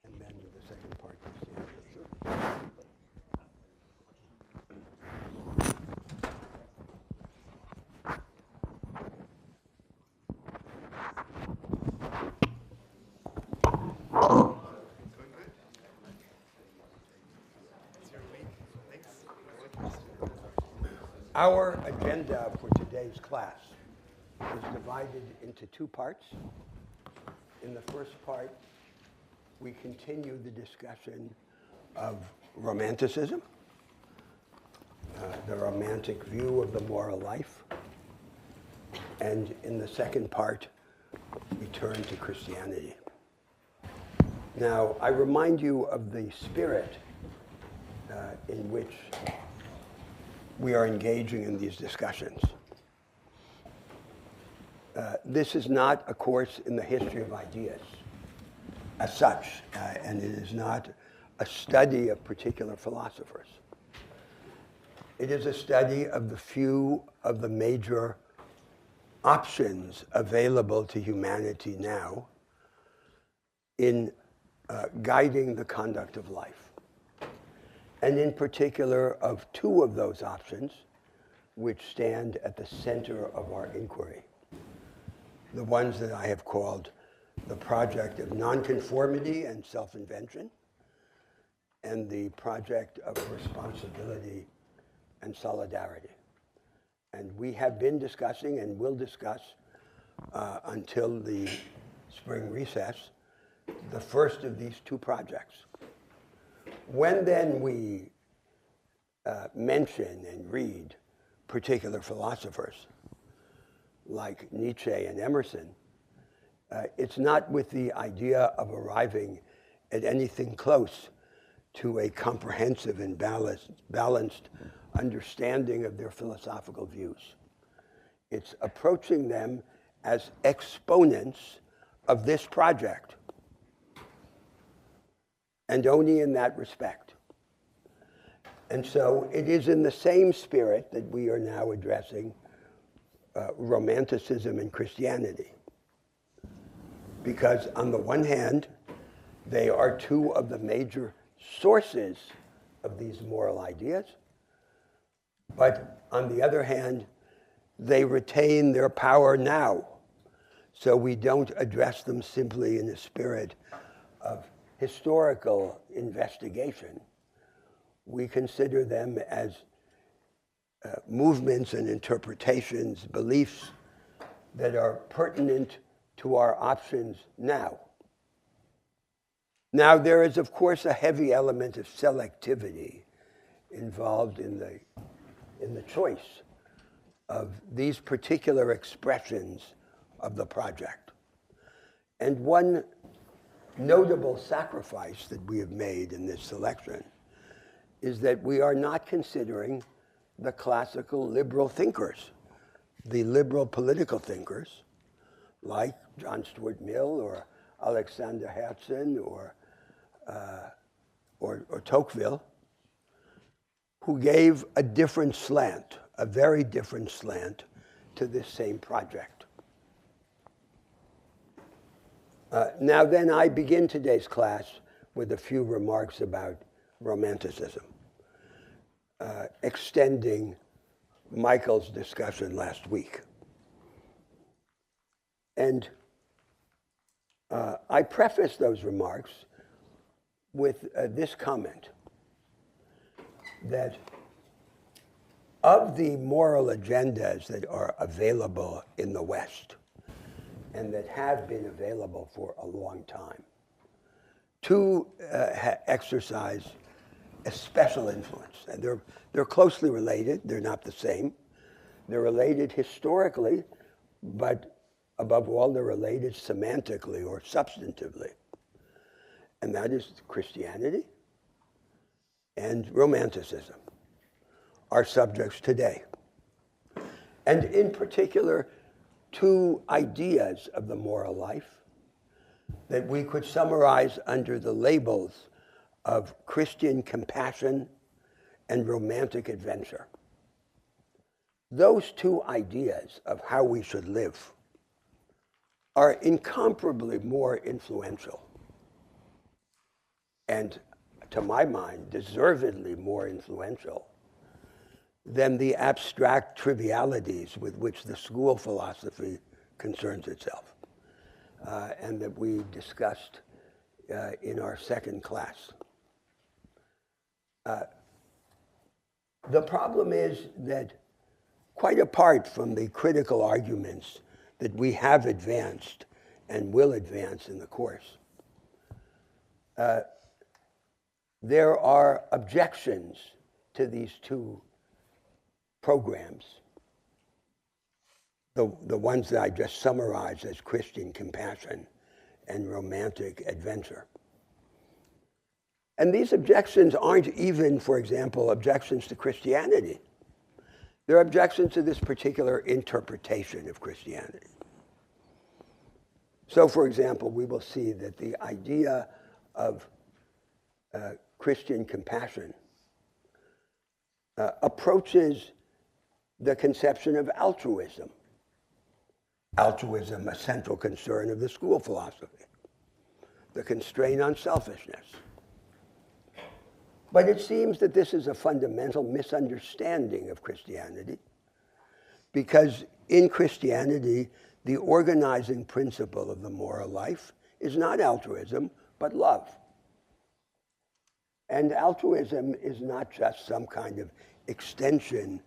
And then the second part, Christianity. Our agenda for today's class is divided into two parts. In the first part, we continue the discussion of Romanticism, the romantic view of the moral life. And in the second part, we turn to Christianity. Now, I remind you of the spirit in which we are engaging in these discussions. This is not a course in the history of ideas as such, and it is not a study of particular philosophers. It is a study of the few of the major options available to humanity now in guiding the conduct of life. And in particular of two of those options which stand at the center of our inquiry. The ones that I have called the project of nonconformity and self-invention, and the project of responsibility and solidarity. And we have been discussing and will discuss until the spring recess the first of these two projects. When then we mention and read particular philosophers like Nietzsche and Emerson, it's not with the idea of arriving at anything close to a comprehensive and balanced understanding of their philosophical views. It's approaching them as exponents of this project, and only in that respect. And so it is in the same spirit that we are now addressing Romanticism and Christianity. Because on the one hand, they are two of the major sources of these moral ideas, but on the other hand, they retain their power now. So we don't address them simply in a spirit of historical investigation. We consider them as movements and interpretations, beliefs that are pertinent to our options now. Now, there is, of course, a heavy element of selectivity involved in the choice of these particular expressions of the project. And one notable sacrifice that we have made in this selection is that we are not considering the classical liberal thinkers, the liberal political thinkers, like John Stuart Mill or Alexander Herzen or Tocqueville, who gave a different slant, a very different slant to this same project. Now then, I begin today's class with a few remarks about Romanticism, extending Michael's discussion last week. And I preface those remarks with this comment, that of the moral agendas that are available in the West, and that have been available for a long time, two exercise a special influence. And they're closely related. They're not the same. They're related historically, but above all, they're related semantically or substantively. And that is Christianity and Romanticism are subjects today. And in particular, two ideas of the moral life that we could summarize under the labels of Christian compassion and romantic adventure. Those two ideas of how we should live are incomparably more influential and, to my mind, deservedly more influential than the abstract trivialities with which the school philosophy concerns itself, and that we discussed in our second class. The problem is that, quite apart from the critical arguments that we have advanced and will advance in the course, there are objections to these two programs, the ones that I just summarized as Christian compassion and romantic adventure. And these objections aren't even, for example, objections to Christianity. They're objections to this particular interpretation of Christianity. So, for example, we will see that the idea of Christian compassion approaches the conception of altruism. Altruism, a central concern of the school philosophy, the constraint on selfishness. But it seems that this is a fundamental misunderstanding of Christianity, because in Christianity, the organizing principle of the moral life is not altruism, but love. And altruism is not just some kind of extension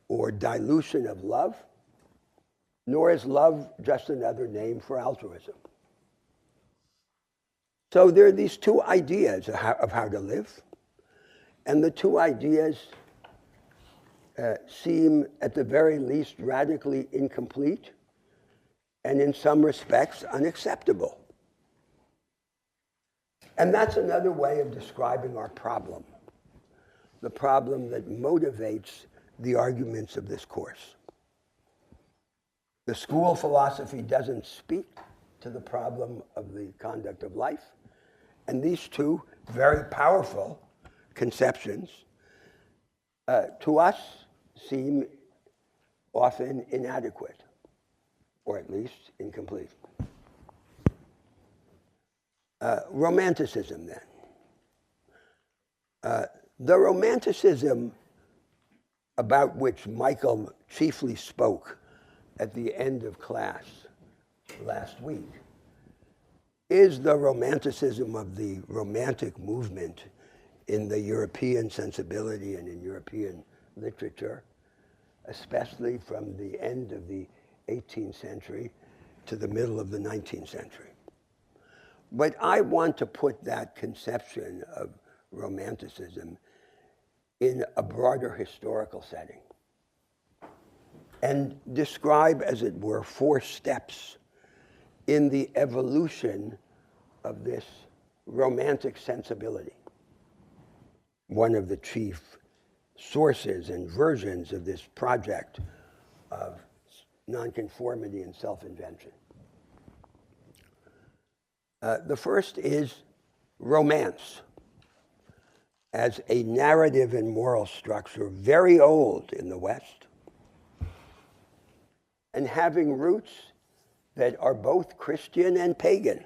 or dilution of love, nor is love just another name for altruism. So there are these two ideas of how to live, and the two ideas seem, at the very least, radically incomplete, and in some respects, unacceptable. And that's another way of describing our problem, the problem that motivates the arguments of this course. The school philosophy doesn't speak to the problem of the conduct of life, and these two very powerful conceptions to us seem often inadequate, or at least incomplete. Romanticism, then. The romanticism about which Michael chiefly spoke at the end of class last week is the romanticism of the Romantic movement in the European sensibility and in European literature, especially from the end of the 18th century to the middle of the 19th century. But I want to put that conception of romanticism in a broader historical setting and describe, as it were, 4 steps in the evolution of this romantic sensibility. One of the chief sources and versions of this project of nonconformity and self-invention. The first is romance as a narrative and moral structure very old in the West and having roots that are both Christian and pagan.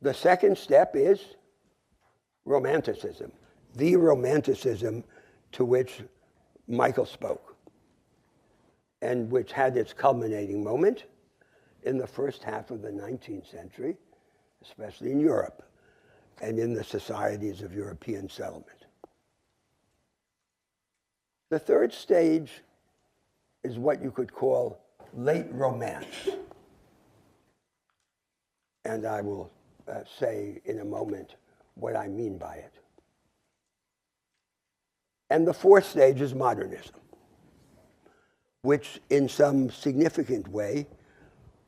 The second step is romanticism, the romanticism to which Michael spoke, and which had its culminating moment in the first half of the 19th century, especially in Europe and in the societies of European settlement. The third stage is what you could call late romance. And I will say in a moment what I mean by it. And the fourth stage is modernism, which in some significant way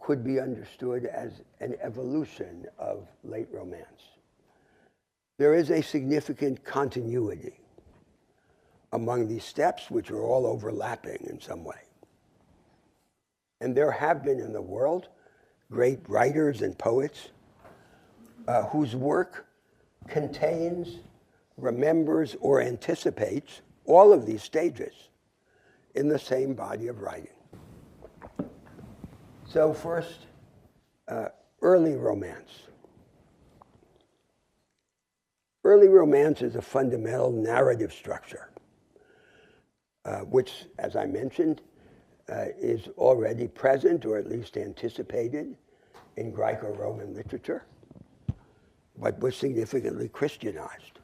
could be understood as an evolution of late Romance. There is a significant continuity among these steps, which are all overlapping in some way. And there have been in the world great writers and poets whose work contains, remembers, or anticipates all of these stages in the same body of writing. So first, early Romance. Early Romance is a fundamental narrative structure, which, as I mentioned, is already present, or at least anticipated, in Greco-Roman literature, but was significantly Christianized.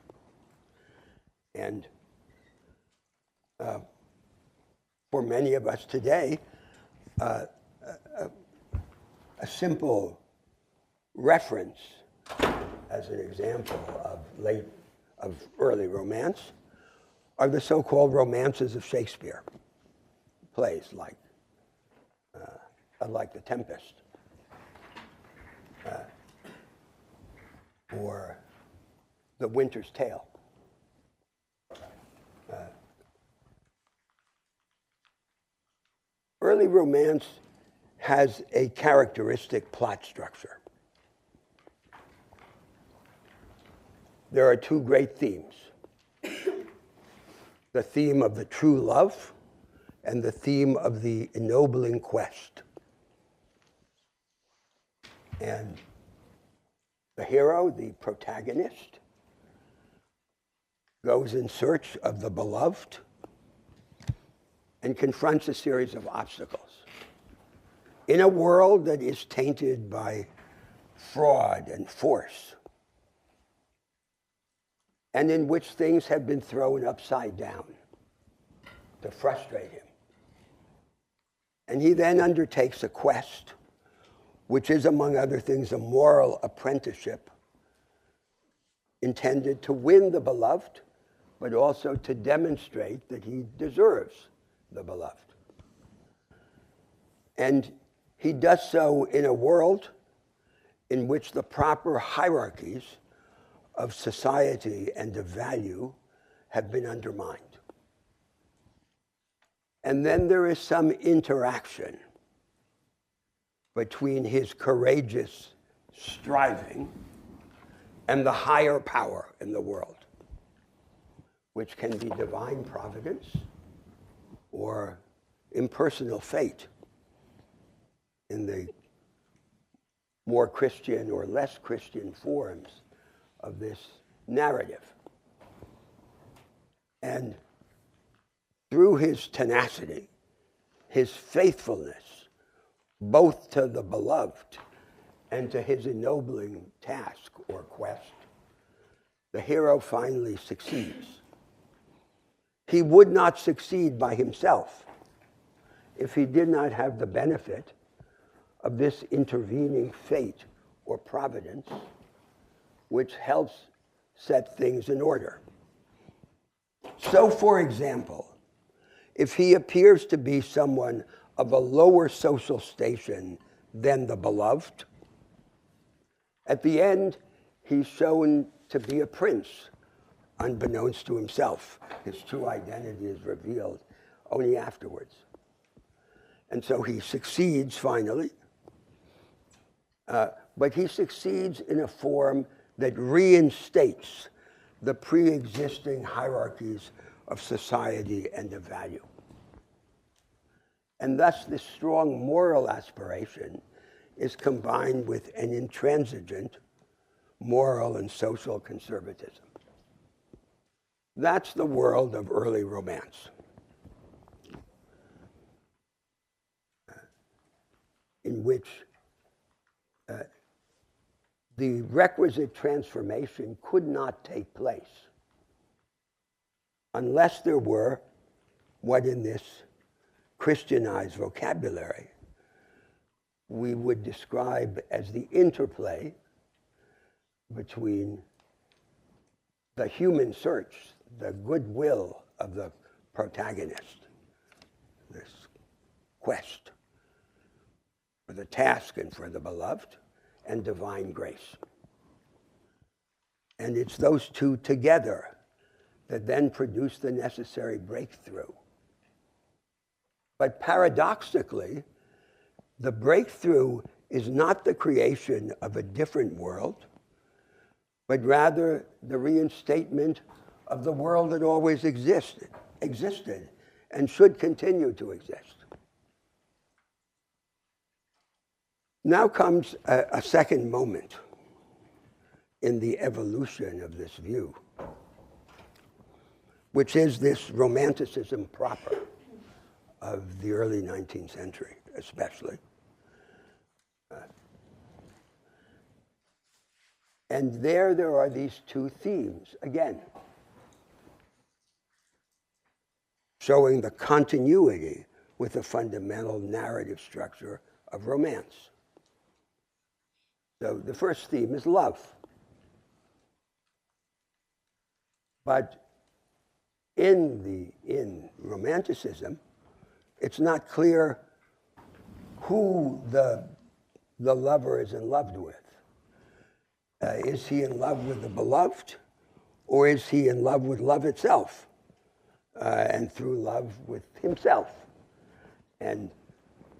And for many of us today, a simple reference as an example of early Romance are the so-called romances of Shakespeare, plays like The Tempest, or The Winter's Tale. Early Romance has a characteristic plot structure. There are two great themes: the theme of the true love and the theme of the ennobling quest. And the hero, the protagonist, goes in search of the beloved and confronts a series of obstacles in a world that is tainted by fraud and force, and in which things have been thrown upside down to frustrate him. And he then undertakes a quest, which is, among other things, a moral apprenticeship intended to win the beloved, but also to demonstrate that he deserves the beloved. And he does so in a world in which the proper hierarchies of society and of value have been undermined. And then there is some interaction between his courageous striving and the higher power in the world, which can be divine providence or impersonal fate in the more Christian or less Christian forms of this narrative. And through his tenacity, his faithfulness, both to the beloved and to his ennobling task or quest, the hero finally succeeds. He would not succeed by himself if he did not have the benefit of this intervening fate or providence, which helps set things in order. So, for example, if he appears to be someone of a lower social station than the beloved, at the end, he's shown to be a prince, unbeknownst to himself. His true identity is revealed only afterwards. And so he succeeds finally, but he succeeds in a form that reinstates the pre-existing hierarchies of society and of value. And thus this strong moral aspiration is combined with an intransigent moral and social conservatism. That's the world of early Romance, in which the requisite transformation could not take place unless there were what in this Christianized vocabulary we would describe as the interplay between the human search, the goodwill of the protagonist, this quest for the task and for the beloved, and divine grace. And it's those two together that then produce the necessary breakthrough. But paradoxically, the breakthrough is not the creation of a different world, but rather the reinstatement of the world that always existed and should continue to exist. Now comes a second moment in the evolution of this view, which is this romanticism proper of the early 19th century, especially. And there are these two themes, again, showing the continuity with the fundamental narrative structure of romance. So the first theme is love. But in romanticism, it's not clear who the lover is in love with. Is he in love with the beloved, or is he in love with love itself, and through love with himself? And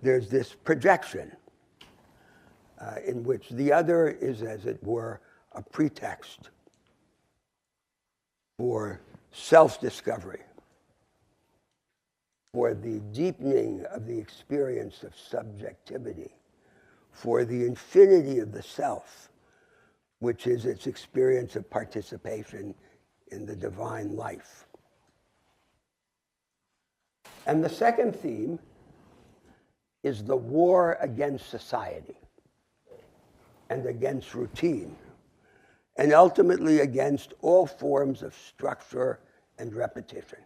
there's this projection in which the other is, as it were, a pretext for self-discovery, for the deepening of the experience of subjectivity, for the infinity of the self, which is its experience of participation in the divine life. And the second theme is the war against society and against routine, and ultimately against all forms of structure and repetition.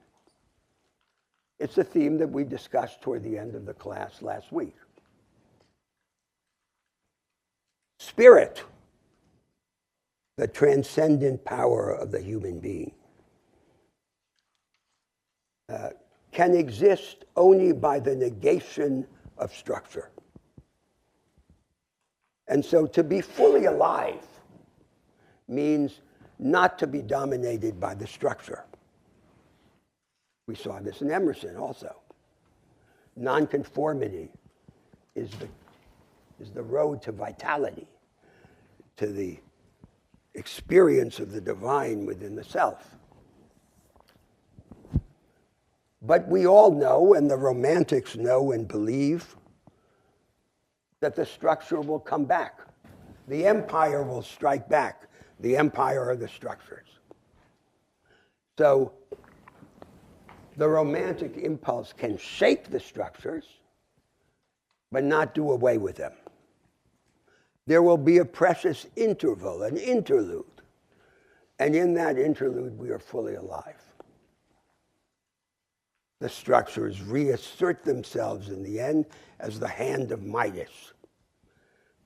It's a theme that we discussed toward the end of the class last week. Spirit, the transcendent power of the human being, can exist only by the negation of structure. And so to be fully alive means not to be dominated by the structure. We saw this in Emerson also. Nonconformity is the road to vitality, to the experience of the divine within the self. But we all know, and the romantics know and believe, that the structure will come back. The empire will strike back. The empire of the structures. So the romantic impulse can shake the structures, but not do away with them. There will be a precious interval, an interlude. And in that interlude, we are fully alive. The structures reassert themselves in the end as the hand of Midas,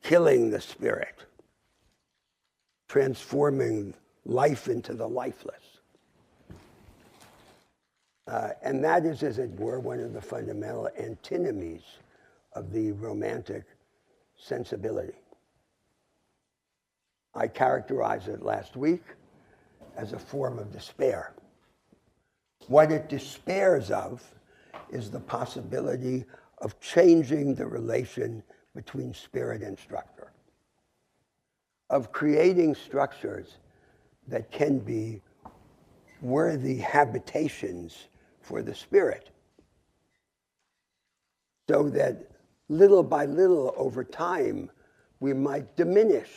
killing the spirit, transforming life into the lifeless. And that is, as it were, one of the fundamental antinomies of the romantic sensibility. I characterized it last week as a form of despair. What it despairs of is the possibility of changing the relation between spirit and structure, of creating structures that can be worthy habitations for the spirit, so that little by little over time we might diminish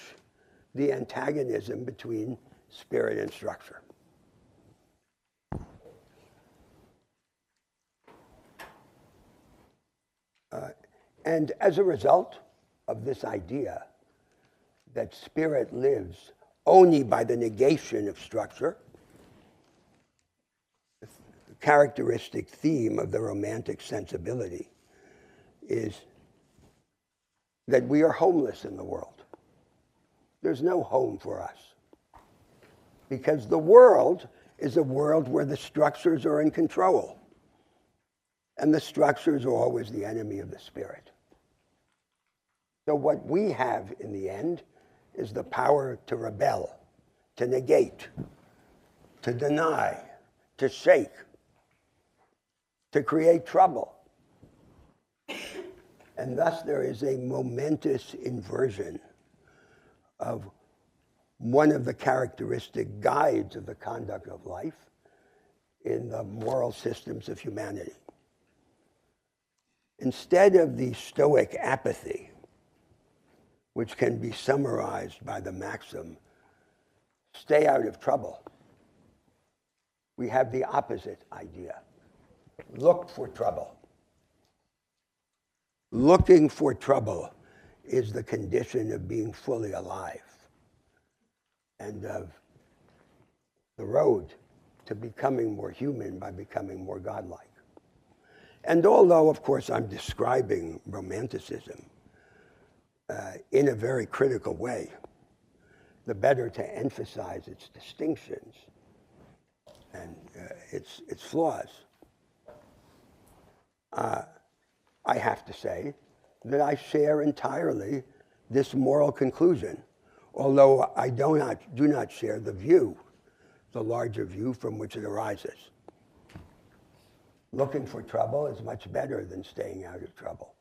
the antagonism between spirit and structure. And as a result of this idea that spirit lives only by the negation of structure, the characteristic theme of the romantic sensibility is that we are homeless in the world. There's no home for us. Because the world is a world where the structures are in control. And the structures are always the enemy of the spirit. So what we have in the end is the power to rebel, to negate, to deny, to shake, to create trouble. And thus there is a momentous inversion of one of the characteristic guides of the conduct of life in the moral systems of humanity. Instead of the Stoic apathy, which can be summarized by the maxim, stay out of trouble, we have the opposite idea. Look for trouble. Looking for trouble is the condition of being fully alive and of the road to becoming more human by becoming more godlike. And although, of course, I'm describing Romanticism in a very critical way, the better to emphasize its distinctions and its flaws. I have to say that I share entirely this moral conclusion, although I do not share the view, the larger view from which it arises. Looking for trouble is much better than staying out of trouble.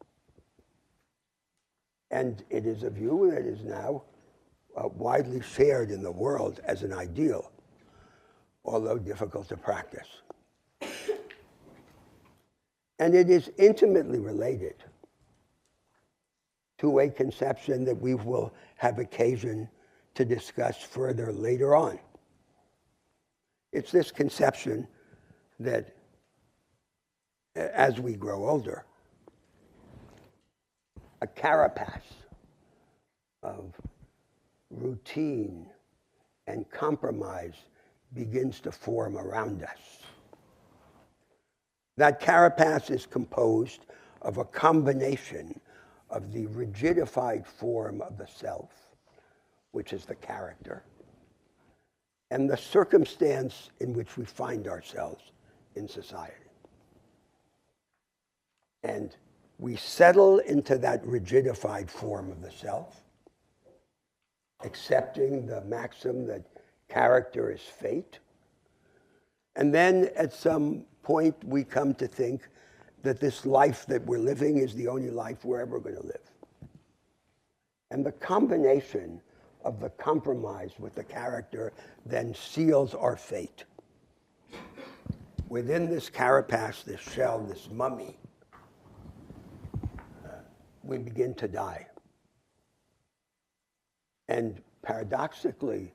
And it is a view that is now widely shared in the world as an ideal, although difficult to practice. And it is intimately related to a conception that we will have occasion to discuss further later on. It's this conception that as we grow older, a carapace of routine and compromise begins to form around us. That carapace is composed of a combination of the rigidified form of the self, which is the character, and the circumstance in which we find ourselves in society. And we settle into that rigidified form of the self, accepting the maxim that character is fate. And then at some point we come to think that this life that we're living is the only life we're ever going to live. And the combination of the compromise with the character then seals our fate. Within this carapace, this shell, this mummy, we begin to die. And paradoxically,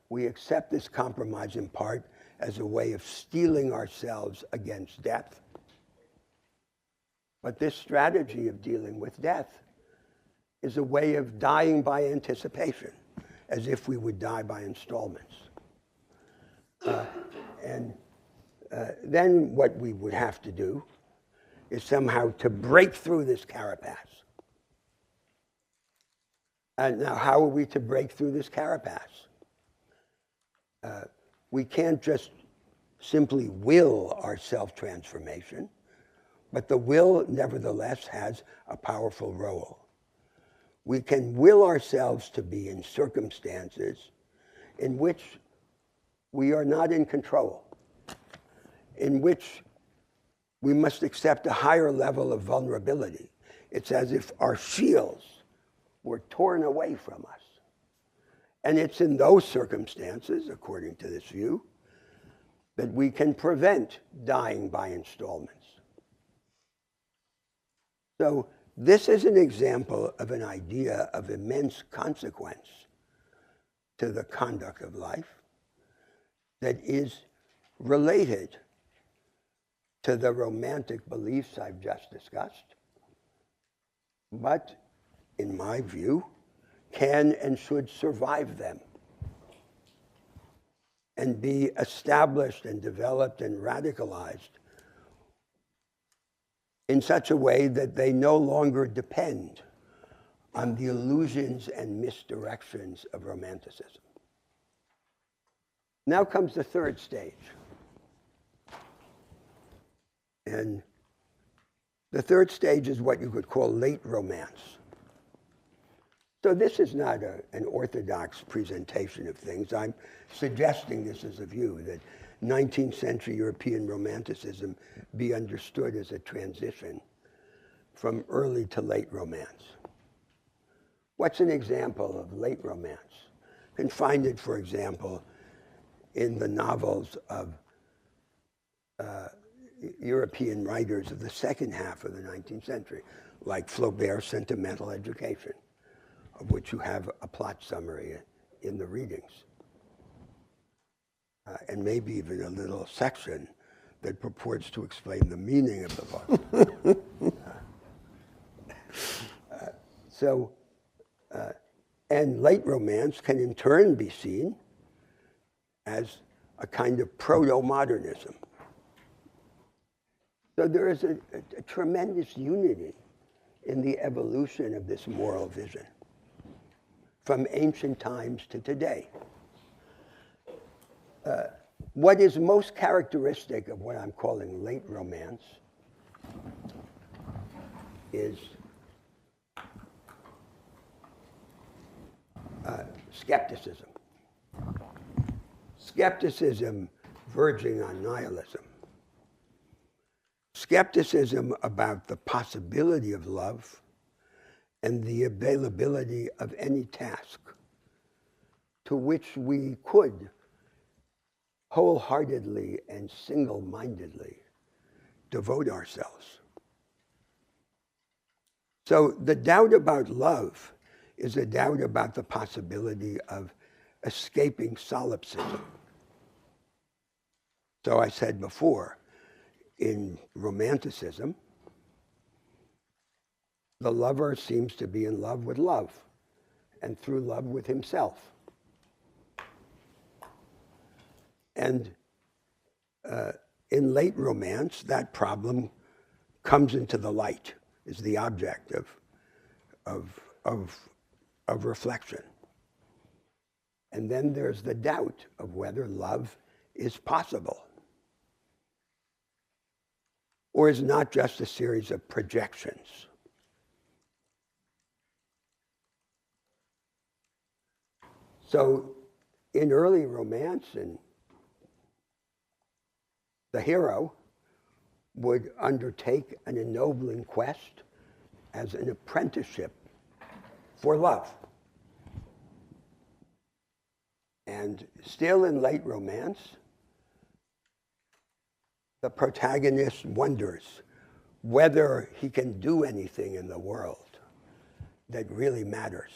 we accept this compromise in part as a way of steeling ourselves against death. But this strategy of dealing with death is a way of dying by anticipation, as if we would die by installments. Then what we would have to do is somehow to break through this carapace. And now, how are we to break through this carapace? We can't just simply will our self-transformation, but the will, nevertheless, has a powerful role. We can will ourselves to be in circumstances in which we are not in control, in which we must accept a higher level of vulnerability. It's as if our shields were torn away from us. And it's in those circumstances, according to this view, that we can prevent dying by installments. So this is an example of an idea of immense consequence to the conduct of life that is related to the romantic beliefs I've just discussed, but in my view, can and should survive them and be established and developed and radicalized in such a way that they no longer depend on the illusions and misdirections of Romanticism. Now comes the third stage. And the third stage is what you could call late romance. So this is not an orthodox presentation of things. I'm suggesting this as a view that 19th century European Romanticism be understood as a transition from early to late Romance. What's an example of late Romance? You can find it, for example, in the novels of European writers of the second half of the 19th century, like Flaubert's Sentimental Education, of which you have a plot summary in the readings. And maybe even a little section that purports to explain the meaning of the book. And late Romance can in turn be seen as a kind of proto-modernism. So there is a tremendous unity in the evolution of this moral vision from ancient times to today. What is most characteristic of what I'm calling late Romance is skepticism. Skepticism verging on nihilism. Skepticism about the possibility of love and the availability of any task to which we could wholeheartedly and single-mindedly devote ourselves. So the doubt about love is a doubt about the possibility of escaping solipsism. So I said before, in Romanticism, the lover seems to be in love with love, and through love with himself. And in late Romance, that problem comes into the light, is the object of reflection. And then there's the doubt of whether love is possible, or is not just a series of projections. So in early Romance, and the hero would undertake an ennobling quest as an apprenticeship for love. And still in late Romance, the protagonist wonders whether he can do anything in the world that really matters.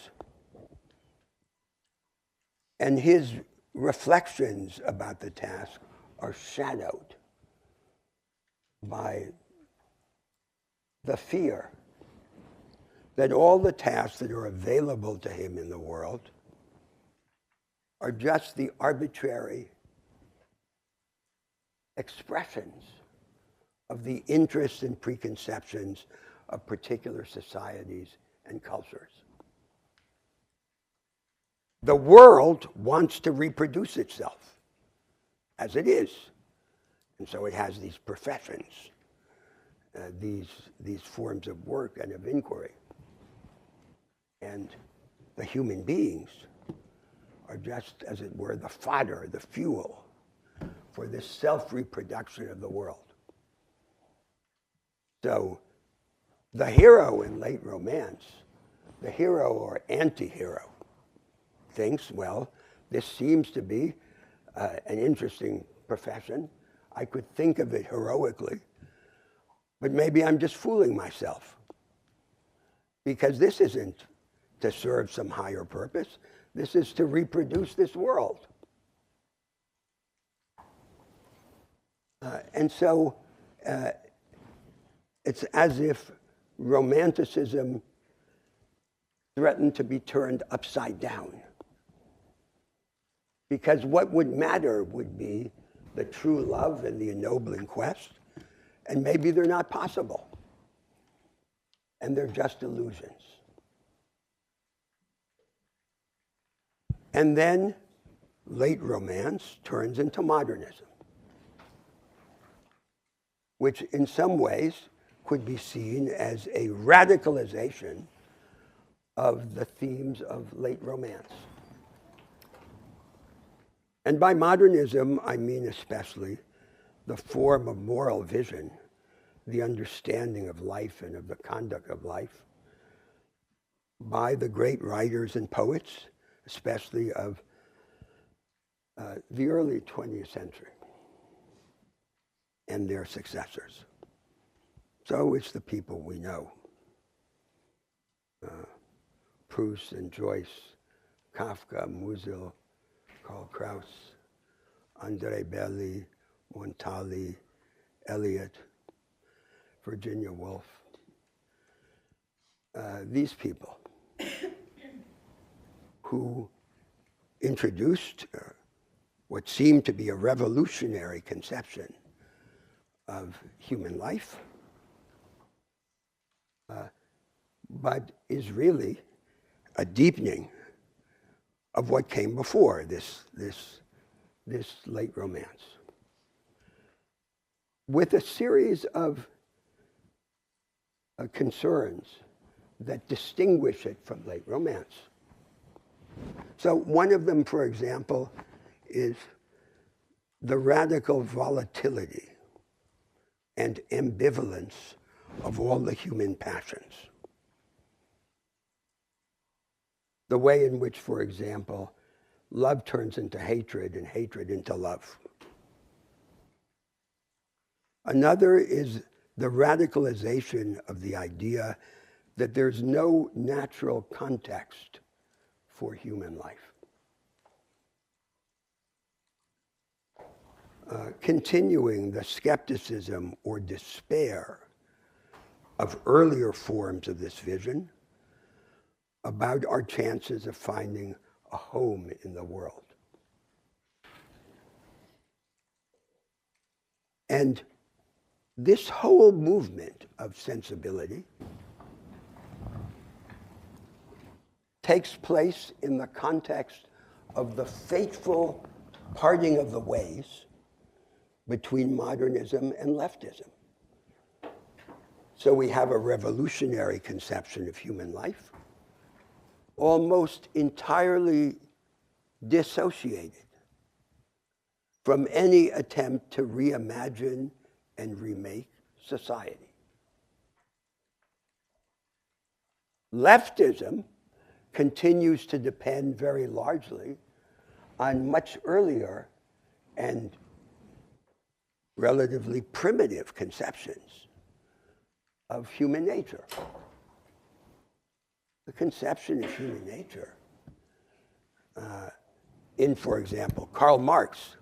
And his reflections about the task are shadowed by the fear that all the tasks that are available to him in the world are just the arbitrary expressions of the interests and preconceptions of particular societies and cultures. The world wants to reproduce itself as it is. And so it has these professions, these forms of work and of inquiry. And the human beings are just, as it were, the fodder, the fuel for this self-reproduction of the world. So the hero in late Romance, the hero or anti-hero, thinks, well, this seems to be an interesting profession. I could think of it heroically, but maybe I'm just fooling myself, because this isn't to serve some higher purpose. This is to reproduce this world. And so it's as if Romanticism threatened to be turned upside down. Because what would matter would be the true love and the ennobling quest, and maybe they're not possible. And they're just illusions. And then late Romance turns into modernism, which in some ways could be seen as a radicalization of the themes of late romance. And by modernism, I mean especially the form of moral vision, the understanding of life and of the conduct of life by the great writers and poets, especially of the early 20th century and their successors. So it's the people we know. Proust and Joyce, Kafka, Musil, Karl Kraus, André Belli, Montali, Eliot, Virginia Woolf. These people who introduced what seemed to be a revolutionary conception of human life, but is really a deepening of what came before this late romance, with a series of concerns that distinguish it from late romance. So one of them, for example, is the radical volatility and ambivalence of all the human passions. The way in which, for example, love turns into hatred and hatred into love. Another is the radicalization of the idea that there's no natural context for human life. Continuing the skepticism or despair of earlier forms of this vision about our chances of finding a home in the world. And this whole movement of sensibility takes place in the context of the fateful parting of the ways between modernism and leftism. So we have a revolutionary conception of human life, almost entirely dissociated from any attempt to reimagine and remake society. Leftism continues to depend very largely on much earlier and relatively primitive conceptions of human nature. The conception of human nature in, for example, Karl Marx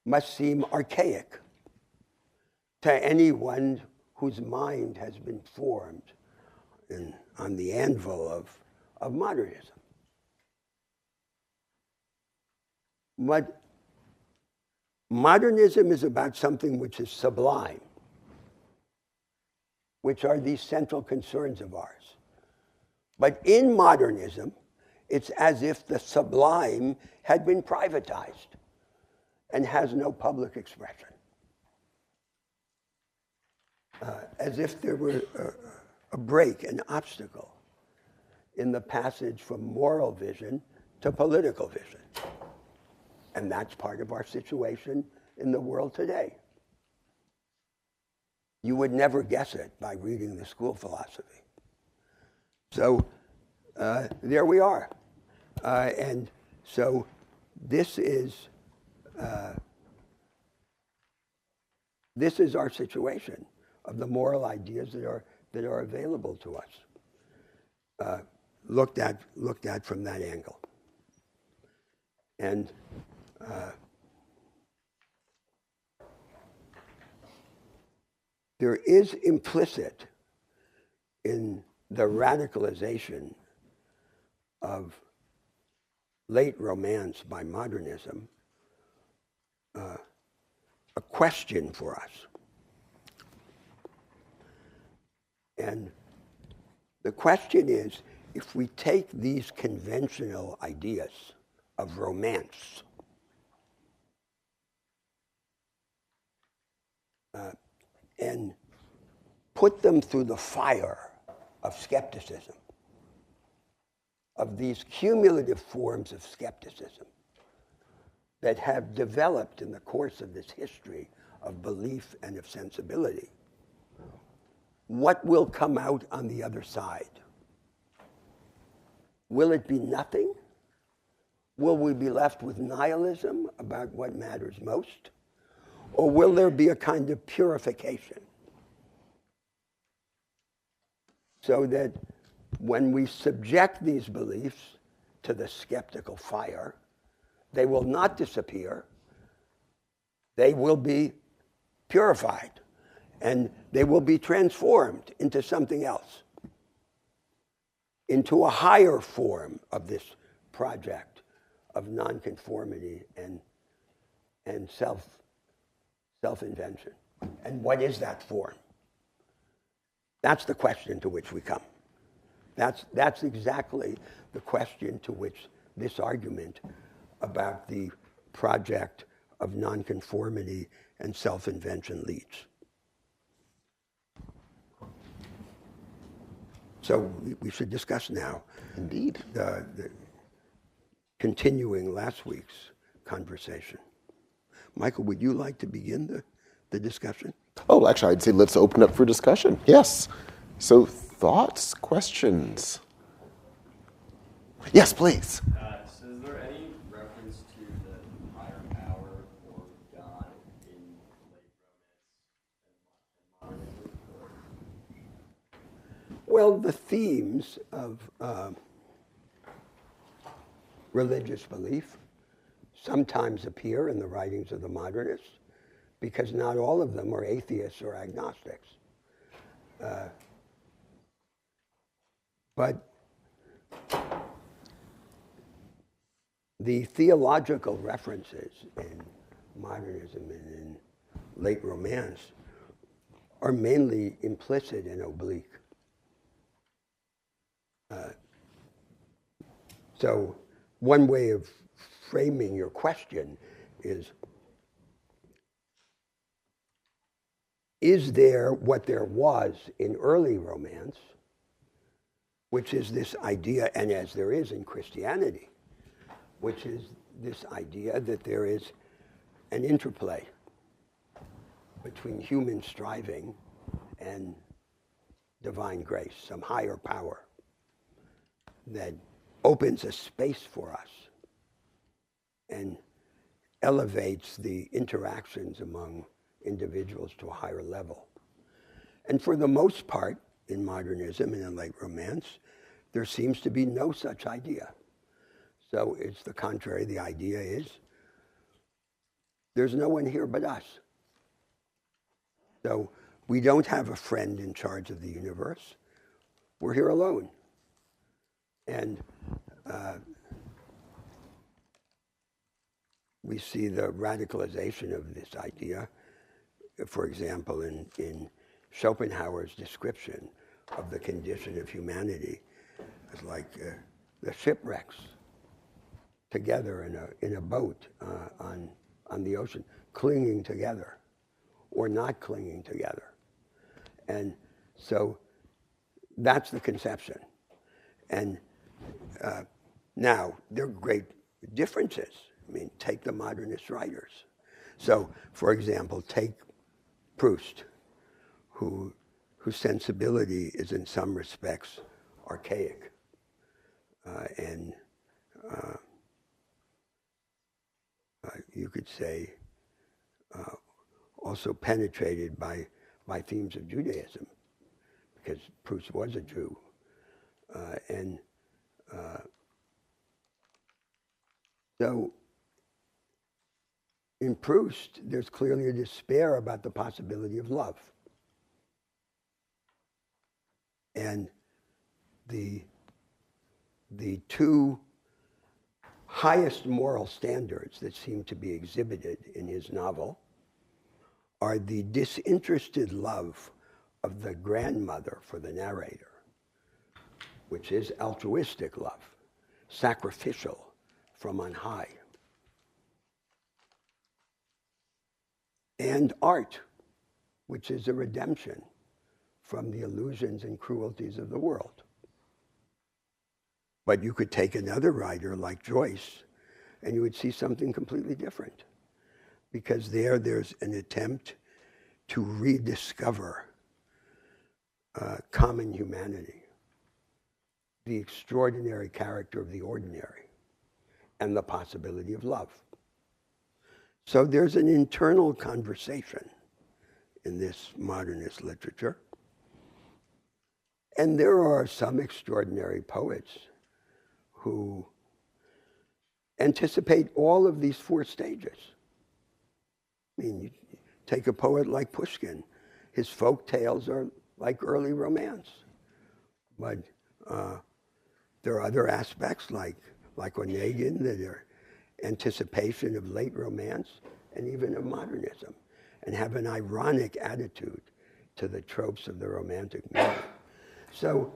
must seem archaic to anyone whose mind has been formed on the anvil of modernism. But modernism is about something which is sublime, which are these central concerns of ours. But in modernism, it's as if the sublime had been privatized and has no public expression. As if there were a break, an obstacle in the passage from moral vision to political vision. And that's part of our situation in the world today. You would never guess it by reading the school philosophy. So there we are. And so this is our situation of the moral ideas that are available to us, looked at from that angle. And there is implicit in the radicalization of late romance by modernism a question for us. And the question is, if we take these conventional ideas of romance and put them through the fire of skepticism, of these cumulative forms of skepticism that have developed in the course of this history of belief and of sensibility, what will come out on the other side? Will it be nothing? Will we be left with nihilism about what matters most? Or will there be a kind of purification? So that when we subject these beliefs to the skeptical fire, they will not disappear. They will be purified, and they will be transformed into something else, into a higher form of this project of nonconformity and self-invention. And what is that form? That's the question to which we come. That's exactly the question to which this argument about the project of nonconformity and self-invention leads. So we should discuss now. Indeed. The continuing last week's conversation. Michael, would you like to begin the discussion? Oh, actually, I'd say let's open up for discussion. Yes. So thoughts, questions? Yes, please. So is there any reference to the higher power or God in late romance and modernism? Well, the themes of religious belief sometimes appear in the writings of the modernists, because not all of them are atheists or agnostics. But the theological references in modernism and in late romance are mainly implicit and oblique. So one way of framing your question is there what there was in early romance, which is this idea, and as there is in Christianity, which is this idea that there is an interplay between human striving and divine grace, some higher power that opens a space for us and elevates the interactions among individuals to a higher level. And for the most part, in modernism and in late romance, there seems to be no such idea. So it's the contrary. The idea is there's no one here but us. So we don't have a friend in charge of the universe. We're here alone. And we see the radicalization of this idea, for example, in Schopenhauer's description of the condition of humanity as like the shipwrecks together in a boat on the ocean, clinging together or not clinging together. And so that's the conception. And now, there are great differences. I mean, take the modernist writers. So, for example, take Proust, whose sensibility is in some respects archaic and you could say also penetrated by themes of Judaism, because Proust was a Jew. So in Proust, there's clearly a despair about the possibility of love. And the two highest moral standards that seem to be exhibited in his novel are the disinterested love of the grandmother for the narrator, which is altruistic love, sacrificial from on high, and art, which is a redemption from the illusions and cruelties of the world. But you could take another writer like Joyce, and you would see something completely different. Because there's an attempt to rediscover common humanity, the extraordinary character of the ordinary, and the possibility of love. So there's an internal conversation in this modernist literature. And there are some extraordinary poets who anticipate all of these four stages. I mean, you take a poet like Pushkin. His folk tales are like early romance. But there are other aspects like Onegin that are anticipation of late romance and even of modernism, and have an ironic attitude to the tropes of the romantic movement. So,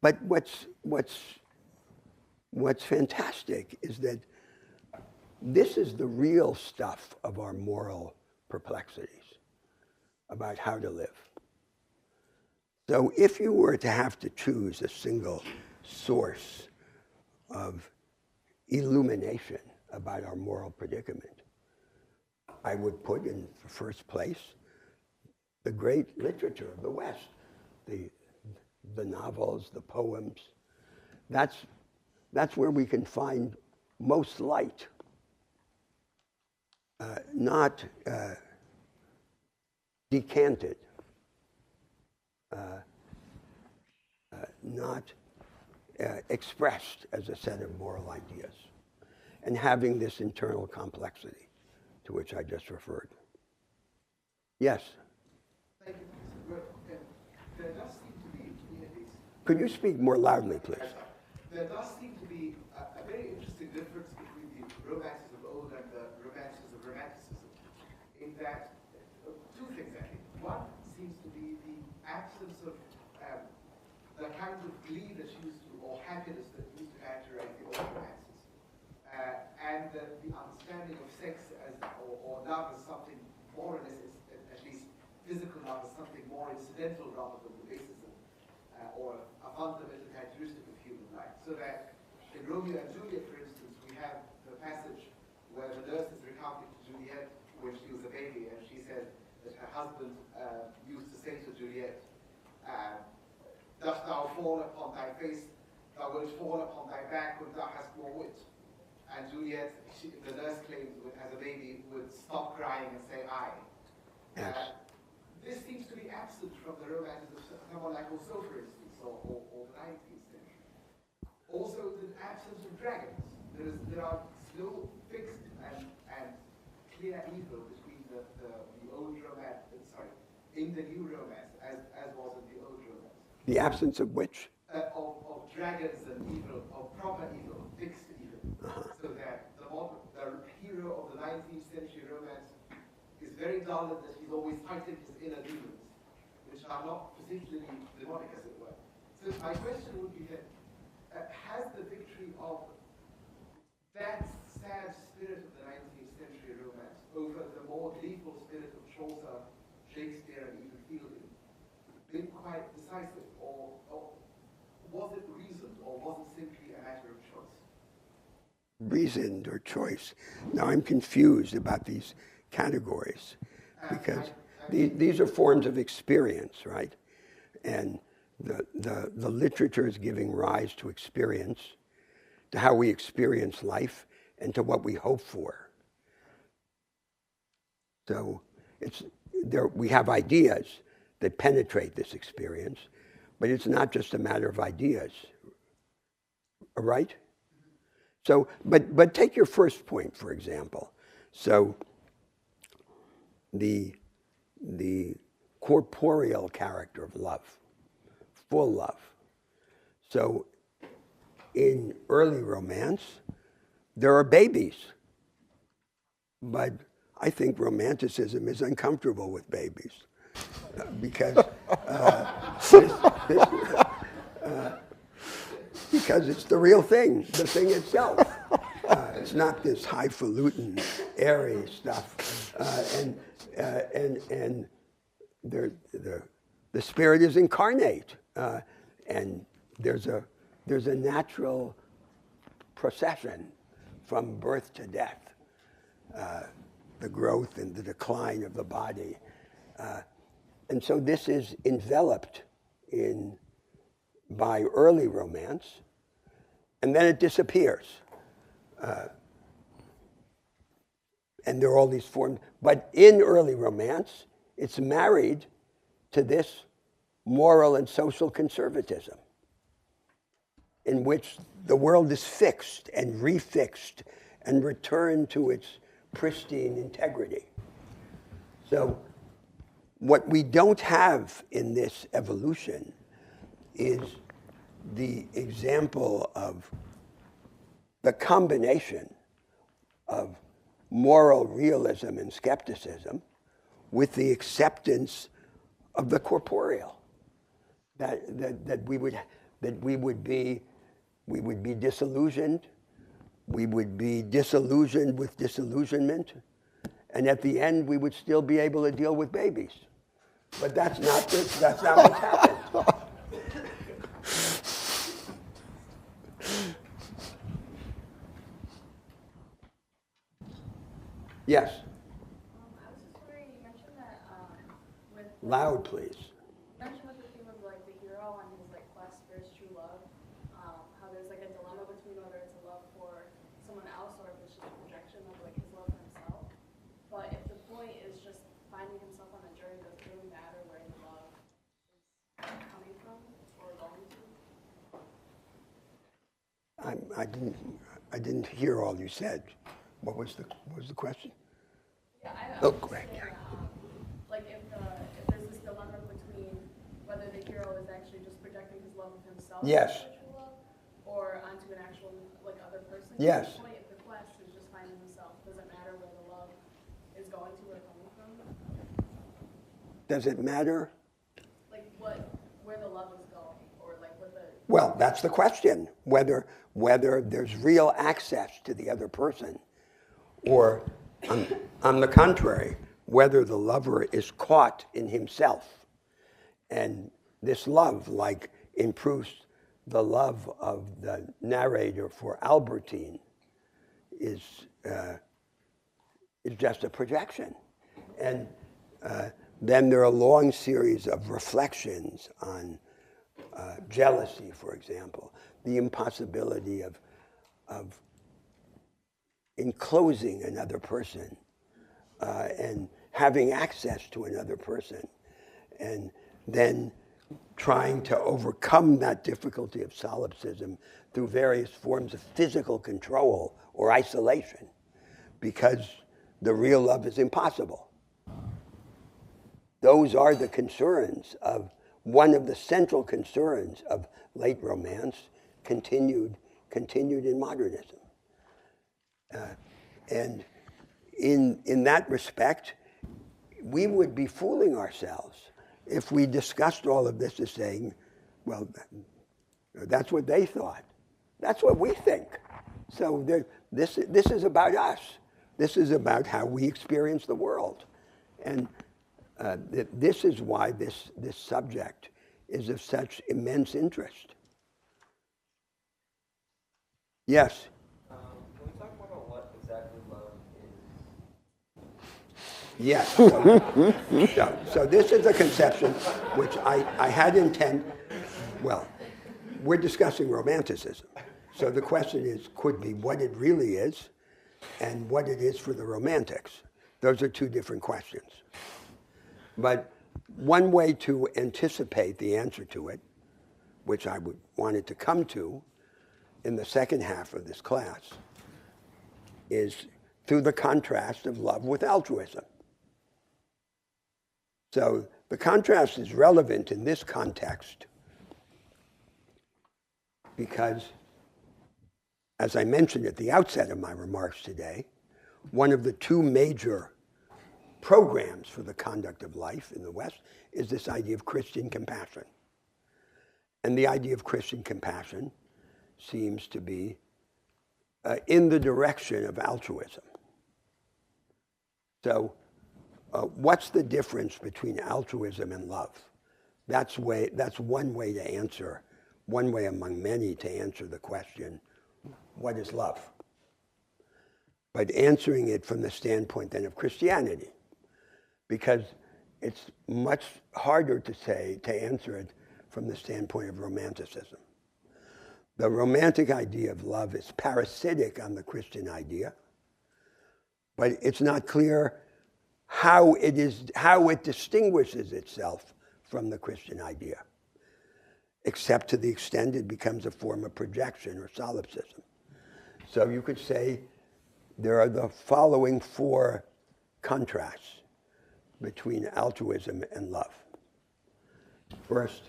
but what's fantastic is that this is the real stuff of our moral perplexities about how to live. So if you were to have to choose a single source of illumination about our moral predicament, I would put in the first place the great literature of the West, the novels, the poems. That's where we can find most light, not decanted, not expressed as a set of moral ideas, and having this internal complexity to which I just referred. Yes? Thank you, Professor. Well, there does seem to be at least... Could you speak more loudly, please? There does seem to be a very interesting difference between the romances of old and the romances of romanticism, in that two things, I think. One seems to be the absence of the kind of glee that used to, or happiness that used to characterize the old romances, and the understanding of sex as, or love as something more or less, at least physical love as something more incidental rather than the basis of, or a fundamental characteristic of human life. So that in Romeo and Juliet, for instance, we have the passage where the nurse is recounting to Juliet when she was a baby, and she said that her husband used to say to Juliet, dost thou fall upon thy face, thou wilt fall upon thy back when thou hast more wit. And Juliet, the nurse claims, as a baby, would stop crying and say, aye. Yes. This seems to be absent from the romances of someone like Rousseau, for instance, or the 19th century. Also, the absence of dragons. There are no fixed and clear evil between the old romance, in the new romance, as was in the old romance. The absence of which? Of dragons and evil, of proper evil, fixed evil. So that the hero of the 19th century romance is very dull in that he's always fighting his inner demons, which are not particularly demonic, as it were. So my question would be that, has the victory of that sad spirit of the 19th century romance over the more gleeful spirit of Chaucer, Shakespeare, and even Fielding been quite decisive, or was it reasoned, or was it simply a matter of choice? Reasoned or choice. Now I'm confused about these categories because these are forms of experience, right? And the literature is giving rise to experience, to how we experience life, and to what we hope for. So we have ideas that penetrate this experience, but it's not just a matter of ideas, right? So, but take your first point, for example. So the corporeal character of love, full love. So in early romance, there are babies, but I think romanticism is uncomfortable with babies because because it's the real thing, the thing itself. It's not this highfalutin, airy stuff. And the spirit is incarnate, and there's a natural procession from birth to death, the growth and the decline of the body. And so this is enveloped by early romance, and then it disappears. And there are all these forms. But in early romance, it's married to this moral and social conservatism, in which the world is fixed and refixed and returned to its pristine integrity. So what we don't have in this evolution is the example of the combination of moral realism and skepticism with the acceptance of the corporeal, that we would be disillusioned, we would be disillusioned with disillusionment, and at the end we would still be able to deal with babies. But that's not what's happened. Yes. I was just wondering, you mentioned that with Loud, please. you mentioned with the theme of like the hero and his like quest for his true love, how there's like a dilemma between whether it's a love for someone else or if it's just a projection of like his love for himself. But if the point is just finding himself on a journey, does it really matter where the love is coming from or going to? I didn't hear all you said. What was the question? Yeah, I Oh, was just great. saying, like if there's this dilemma between whether the hero is actually just projecting his love of himself Yes. as a true love, or onto an actual like other person. Yes. The point of the quest is just finding himself. Does it matter where the love is going to or coming from? Does it matter? Like where the love is going, or like what the. Well, that's the question. Whether there's real access to the other person, or on the contrary, whether the lover is caught in himself. And this love, like in Proust, the love of the narrator for Albertine is just a projection. And then there are a long series of reflections on jealousy, for example, the impossibility of enclosing another person and having access to another person, and then trying to overcome that difficulty of solipsism through various forms of physical control or isolation, because the real love is impossible. Those are the concerns of one of the central concerns of late romance, continued in modernism. And in that respect, we would be fooling ourselves if we discussed all of this as saying, well, that's what they thought. That's what we think. So this is about us. This is about how we experience the world. And this is why this subject is of such immense interest. Yes? Can we talk more about what exactly love is? Yes. So this is a conception which I had intent. Well, we're discussing romanticism. So the question could be what it really is and what it is for the romantics. Those are two different questions. But one way to anticipate the answer to it, which I would want it to come to in the second half of this class, is through the contrast of love with altruism. So the contrast is relevant in this context because, as I mentioned at the outset of my remarks today, one of the two major programs for the conduct of life in the West is this idea of Christian compassion. And the idea of Christian compassion seems to be in the direction of altruism. So what's the difference between altruism and love? That's one way to answer, one way among many to answer the question, what is love? But answering it from the standpoint then of Christianity, because it's much harder to answer it from the standpoint of Romanticism. The Romantic idea of love is parasitic on the Christian idea, but it's not clear how it distinguishes itself from the Christian idea, except to the extent it becomes a form of projection or solipsism. So you could say there are the following four contrasts between altruism and love. First,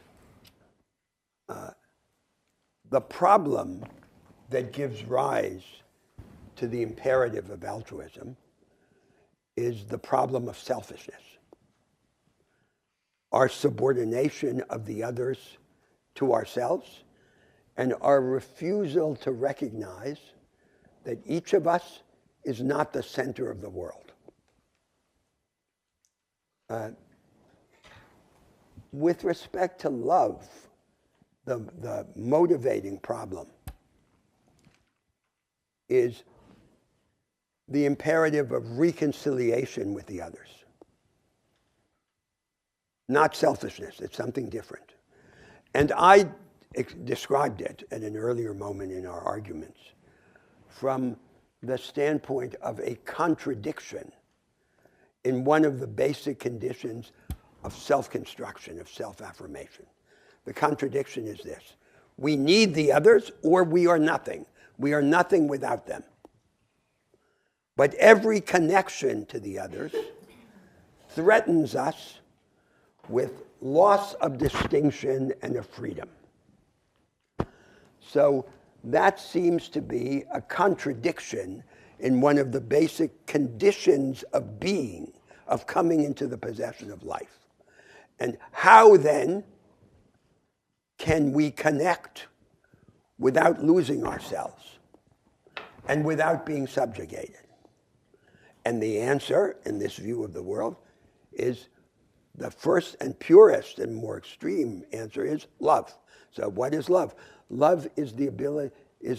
the problem that gives rise to the imperative of altruism is the problem of selfishness. Our subordination of the others to ourselves and our refusal to recognize that each of us is not the center of the world. With respect to love, the motivating problem is the imperative of reconciliation with the others. Not selfishness, it's something different. And I described it at an earlier moment in our arguments from the standpoint of a contradiction in one of the basic conditions of self-construction, of self-affirmation. The contradiction is this: we need the others or we are nothing. We are nothing without them. But every connection to the others threatens us with loss of distinction and of freedom. So that seems to be a contradiction in one of the basic conditions of being, of coming into the possession of life. And how then can we connect without losing ourselves and without being subjugated? And the answer, in this view of the world, is the first and purest and more extreme answer is love. So what is love? Love is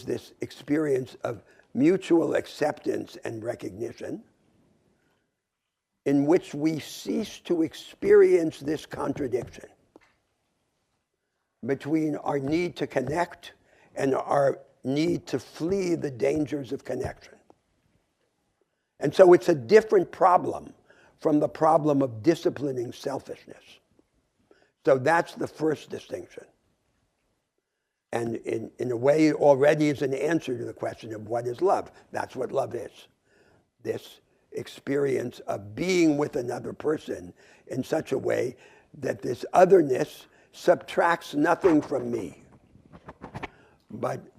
this experience of mutual acceptance and recognition in which we cease to experience this contradiction between our need to connect and our need to flee the dangers of connection. And so it's a different problem from the problem of disciplining selfishness. So that's the first distinction. And in a way, it already is an answer to the question of what is love. That's what love is. This experience of being with another person in such a way that this otherness subtracts nothing from me.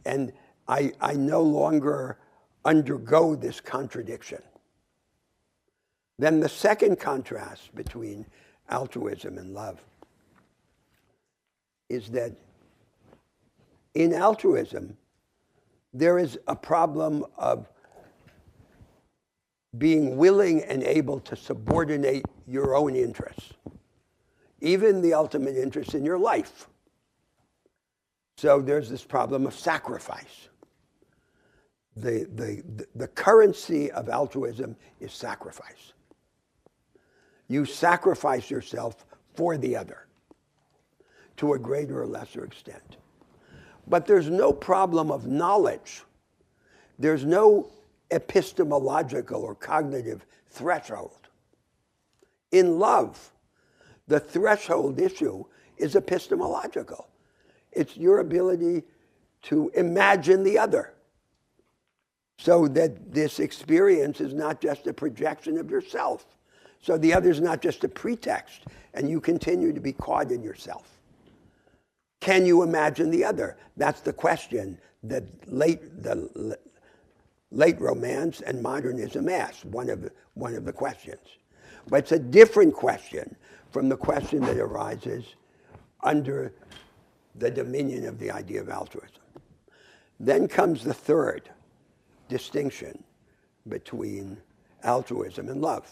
And I no longer undergo this contradiction. Then the second contrast between altruism and love is that in altruism, there is a problem of being willing and able to subordinate your own interests, even the ultimate interest in your life. So there's this problem of sacrifice. The currency of altruism is sacrifice. You sacrifice yourself for the other to a greater or lesser extent. But there's no problem of knowledge. There's no epistemological or cognitive threshold. In love, the threshold issue is epistemological. It's your ability to imagine the other, so that this experience is not just a projection of yourself. So the other is not just a pretext, and you continue to be caught in yourself. Can you imagine the other? That's the question that the late Romance and modernism asked, one of the questions. But it's a different question from the question that arises under the dominion of the idea of altruism. Then comes the third distinction between altruism and love.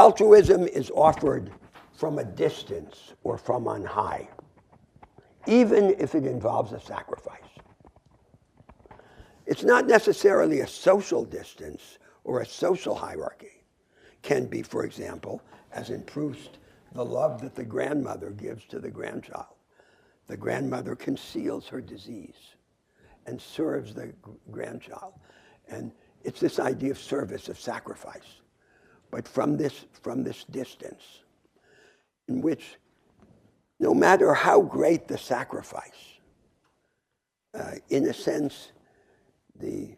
Altruism is offered from a distance or from on high, even if it involves a sacrifice. It's not necessarily a social distance or a social hierarchy. Can be, for example, as in Proust, the love that the grandmother gives to the grandchild. The grandmother conceals her disease and serves the grandchild. And it's this idea of service, of sacrifice, but from this distance, in which no matter how great the sacrifice, in a sense, the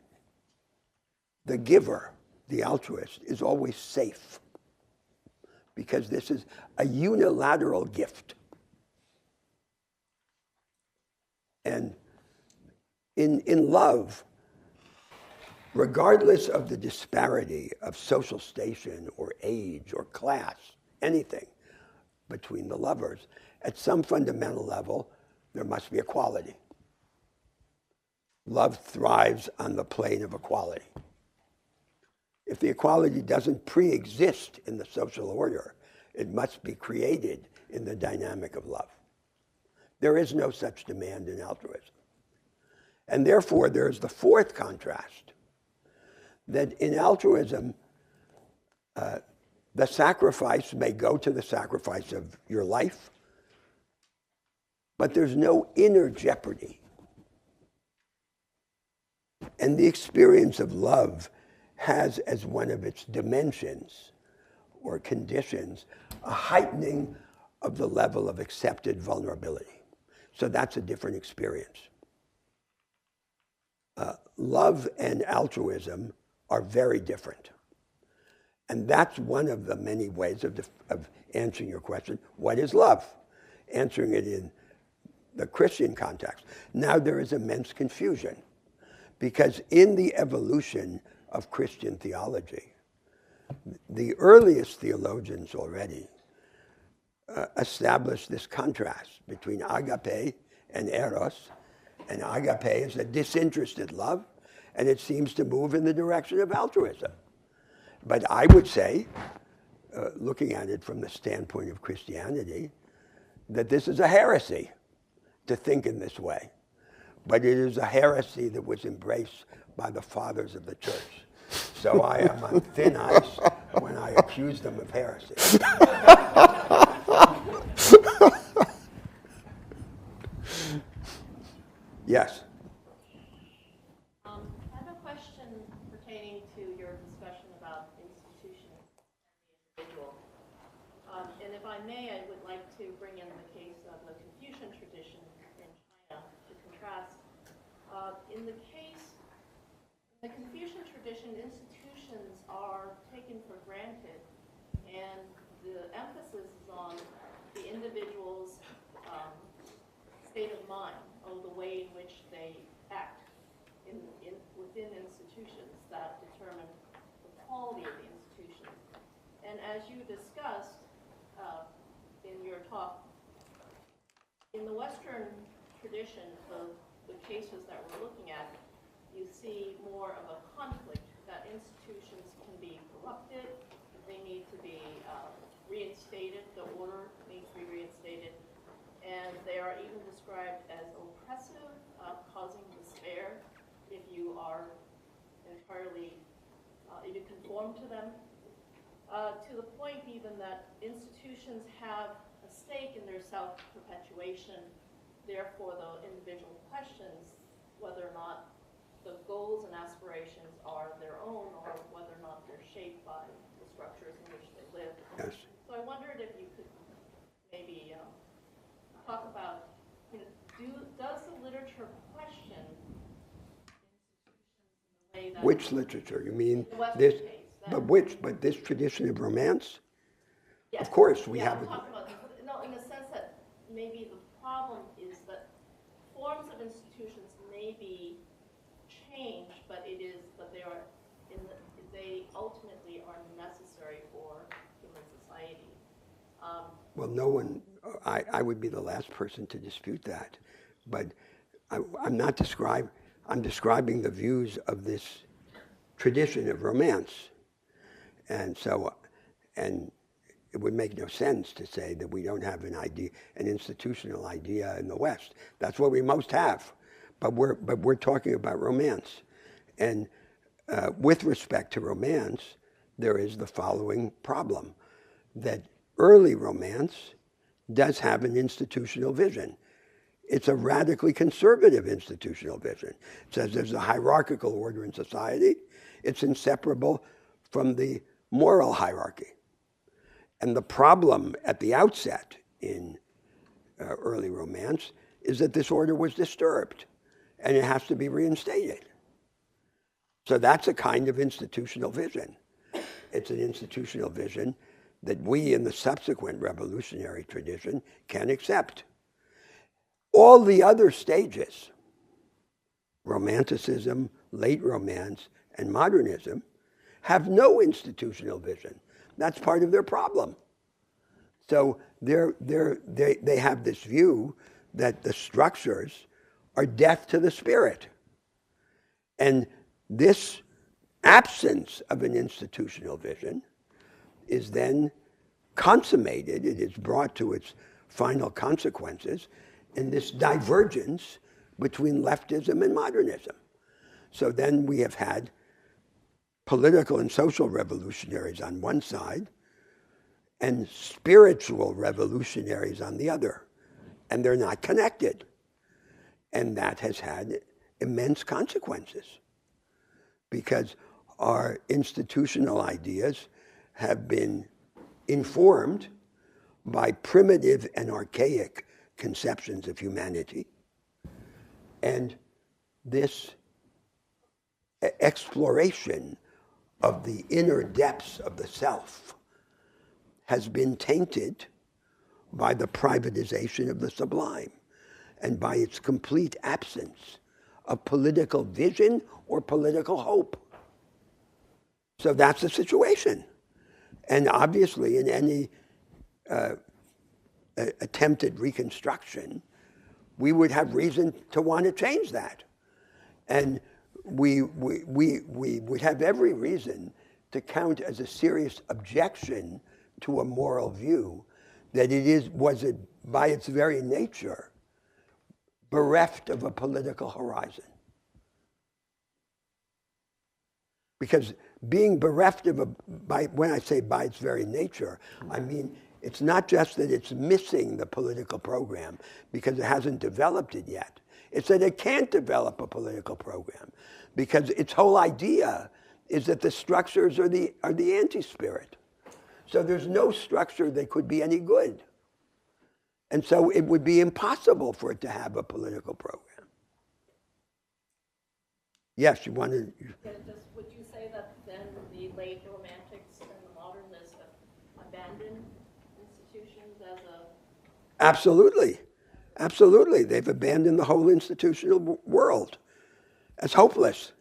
giver, the altruist, is always safe, because this is a unilateral gift. And in love, regardless of the disparity of social station or age or class, anything between the lovers, at some fundamental level, there must be equality. Love thrives on the plane of equality. If the equality doesn't pre-exist in the social order, it must be created in the dynamic of love. There is no such demand in altruism. And therefore, there's the fourth contrast, that in altruism, the sacrifice may go to the sacrifice of your life, but there's no inner jeopardy. And the experience of love has as one of its dimensions or conditions a heightening of the level of accepted vulnerability. So that's a different experience. Love and altruism are very different. And that's one of the many ways of answering your question, what is love? Answering it in the Christian context. Now there is immense confusion, because in the evolution of Christian theology, the earliest theologians already established this contrast between agape and eros. And agape is a disinterested love, and it seems to move in the direction of altruism. But I would say, looking at it from the standpoint of Christianity, that this is a heresy to think in this way. But it is a heresy that was embraced by the fathers of the church. So I am on thin ice when I accuse them of heresy. Yes. I have a question pertaining to your discussion about institutions and the individual. And if I may, I would like to bring in the case of the Confucian tradition in China to contrast. In the Confucian tradition, institutions are taken for granted, and the emphasis is on the individual's state of mind, or the way in which they act within institutions that determine the quality of the institution. And as you discussed in your talk, in the Western tradition, the cases that we're looking at, you see more of a conflict, that institutions can be corrupted, they need to be reinstated, the order needs to be reinstated, and they are even described as oppressive, causing despair if you are entirely, if you conform to them, to the point even that institutions have a stake in their self-perpetuation. Therefore, the individual questions whether or not the goals and aspirations are their own, or whether or not they're shaped by the structures in which they live. Yes. So I wondered if you could maybe talk about, does the literature question institutions in the way that... Which literature? You mean The Western this? case, But this tradition of romance? Yes. Of course, we Yeah, have I'm it. talking about, no, in the sense that maybe the problem is that forms of institutions may be changed, but they ultimately are necessary for human society. Well, no one, I would be the last person to dispute that. But I'm describing the views of this tradition of romance. And so And it would make no sense to say that we don't have an institutional idea in the West. That's what we most have. But we're talking about romance. And with respect to romance, there is the following problem, that early romance does have an institutional vision. It's a radically conservative institutional vision. It says there's a hierarchical order in society. It's inseparable from the moral hierarchy. And the problem at the outset in early romance is that this order was disturbed, and it has to be reinstated. So that's a kind of institutional vision. It's an institutional vision that we in the subsequent revolutionary tradition can accept. All the other stages, Romanticism, late Romance, and modernism, have no institutional vision. That's part of their problem. So they have this view that the structures are death to the spirit. And this absence of an institutional vision is then consummated, it is brought to its final consequences in this divergence between leftism and modernism. So then we have had political and social revolutionaries on one side and spiritual revolutionaries on the other. And they're not connected. And that has had immense consequences because our institutional ideas have been informed by primitive and archaic conceptions of humanity. And this exploration of the inner depths of the self has been tainted by the privatization of the sublime and by its complete absence of political vision or political hope. So that's the situation. And obviously in any attempted reconstruction, we would have reason to want to change that. And we would have every reason to count as a serious objection to a moral view that was by its very nature bereft of a political horizon. Because being bereft of when I say by its very nature, I mean it's not just that it's missing the political program because it hasn't developed it yet. It's that it can't develop a political program because its whole idea is that the structures are the anti-spirit. So there's no structure that could be any good. And so it would be impossible for it to have a political program. Yes, you wanted... Would you say that then the late Romantics and the modernists have abandoned institutions as a... Absolutely. Absolutely. They've abandoned the whole institutional world as hopeless.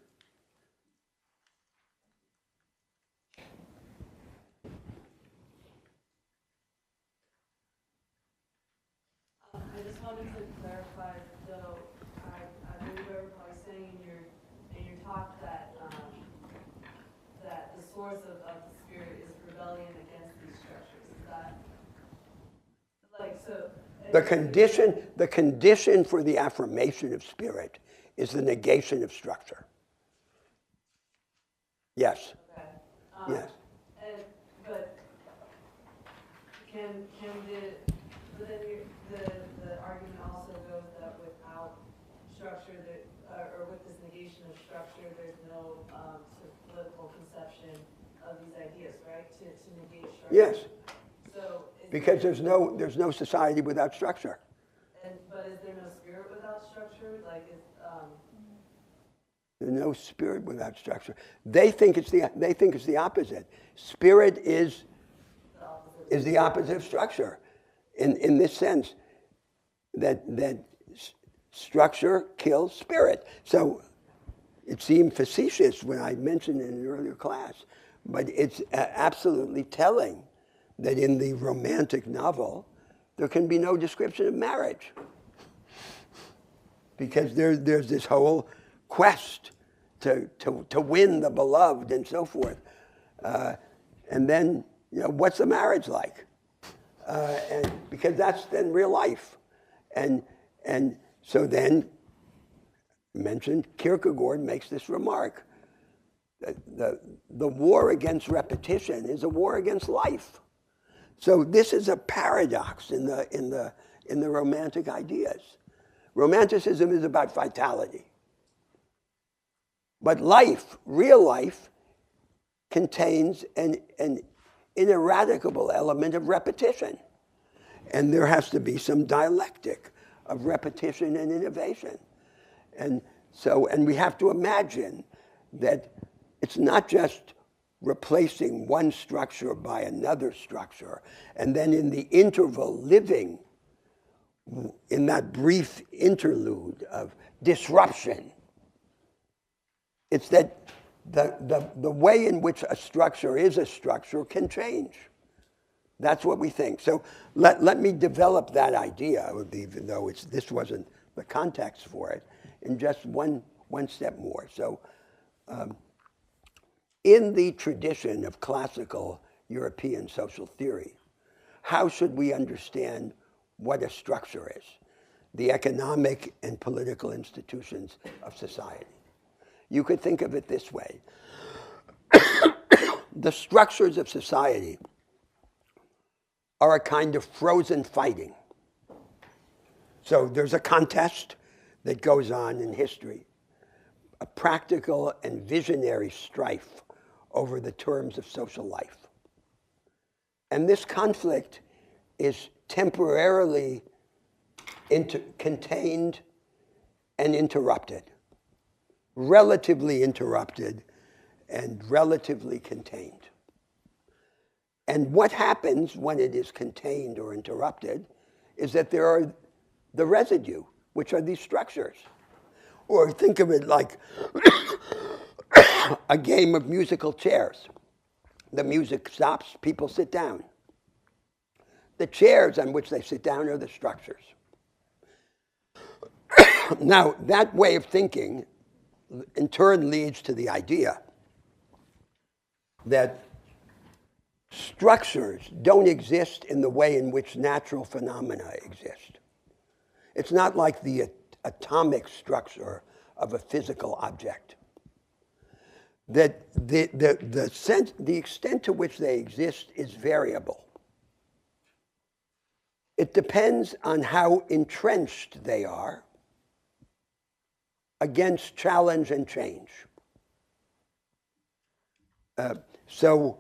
I just wanted to clarify, though, I believe I recall you saying in your talk that that the source of the spirit is rebellion against these structures. Is that like so? The condition for the affirmation of spirit is the negation of structure. Yes. Okay. Yes. But the argument also goes that without structure, or with this negation of structure, there's no sort of political conception of these ideas, right? To negate structure. Yes. So Because there's no society without structure. But is there no spirit without structure? Like There's no spirit without structure. They think it's the opposite. Spirit is the opposite of structure, in this sense, that structure kills spirit. So it seemed facetious when I mentioned it in an earlier class, but it's absolutely telling that in the romantic novel, there can be no description of marriage. Because there's this whole quest to win the beloved and so forth. And then what's the marriage like? And because that's then real life. And so then, mentioned, Kierkegaard makes this remark. The war against repetition is a war against life. So this is a paradox in the Romantic ideas. Romanticism is about vitality. But life, real life, contains an ineradicable element of repetition. And there has to be some dialectic of repetition and innovation. And we have to imagine that it's not just replacing one structure by another structure, and then in the interval living in that brief interlude of disruption. It's that the way in which a structure is a structure can change. That's what we think. So let me develop that idea, even though this wasn't the context for it, in just one step more. So in the tradition of classical European social theory, how should we understand what a structure is? The economic and political institutions of society. You could think of it this way. The structures of society are a kind of frozen fighting. So there's a contest that goes on in history, a practical and visionary strife over the terms of social life. And this conflict is temporarily contained and interrupted, relatively interrupted and relatively contained. And what happens when it is contained or interrupted is that there are the residue, which are these structures. Or think of it like a game of musical chairs. The music stops, people sit down. The chairs on which they sit down are the structures. Now, that way of thinking in turn leads to the idea that structures don't exist in the way in which natural phenomena exist. It's not like the atomic structure of a physical object. That the extent to which they exist is variable. It depends on how entrenched they are against challenge and change. So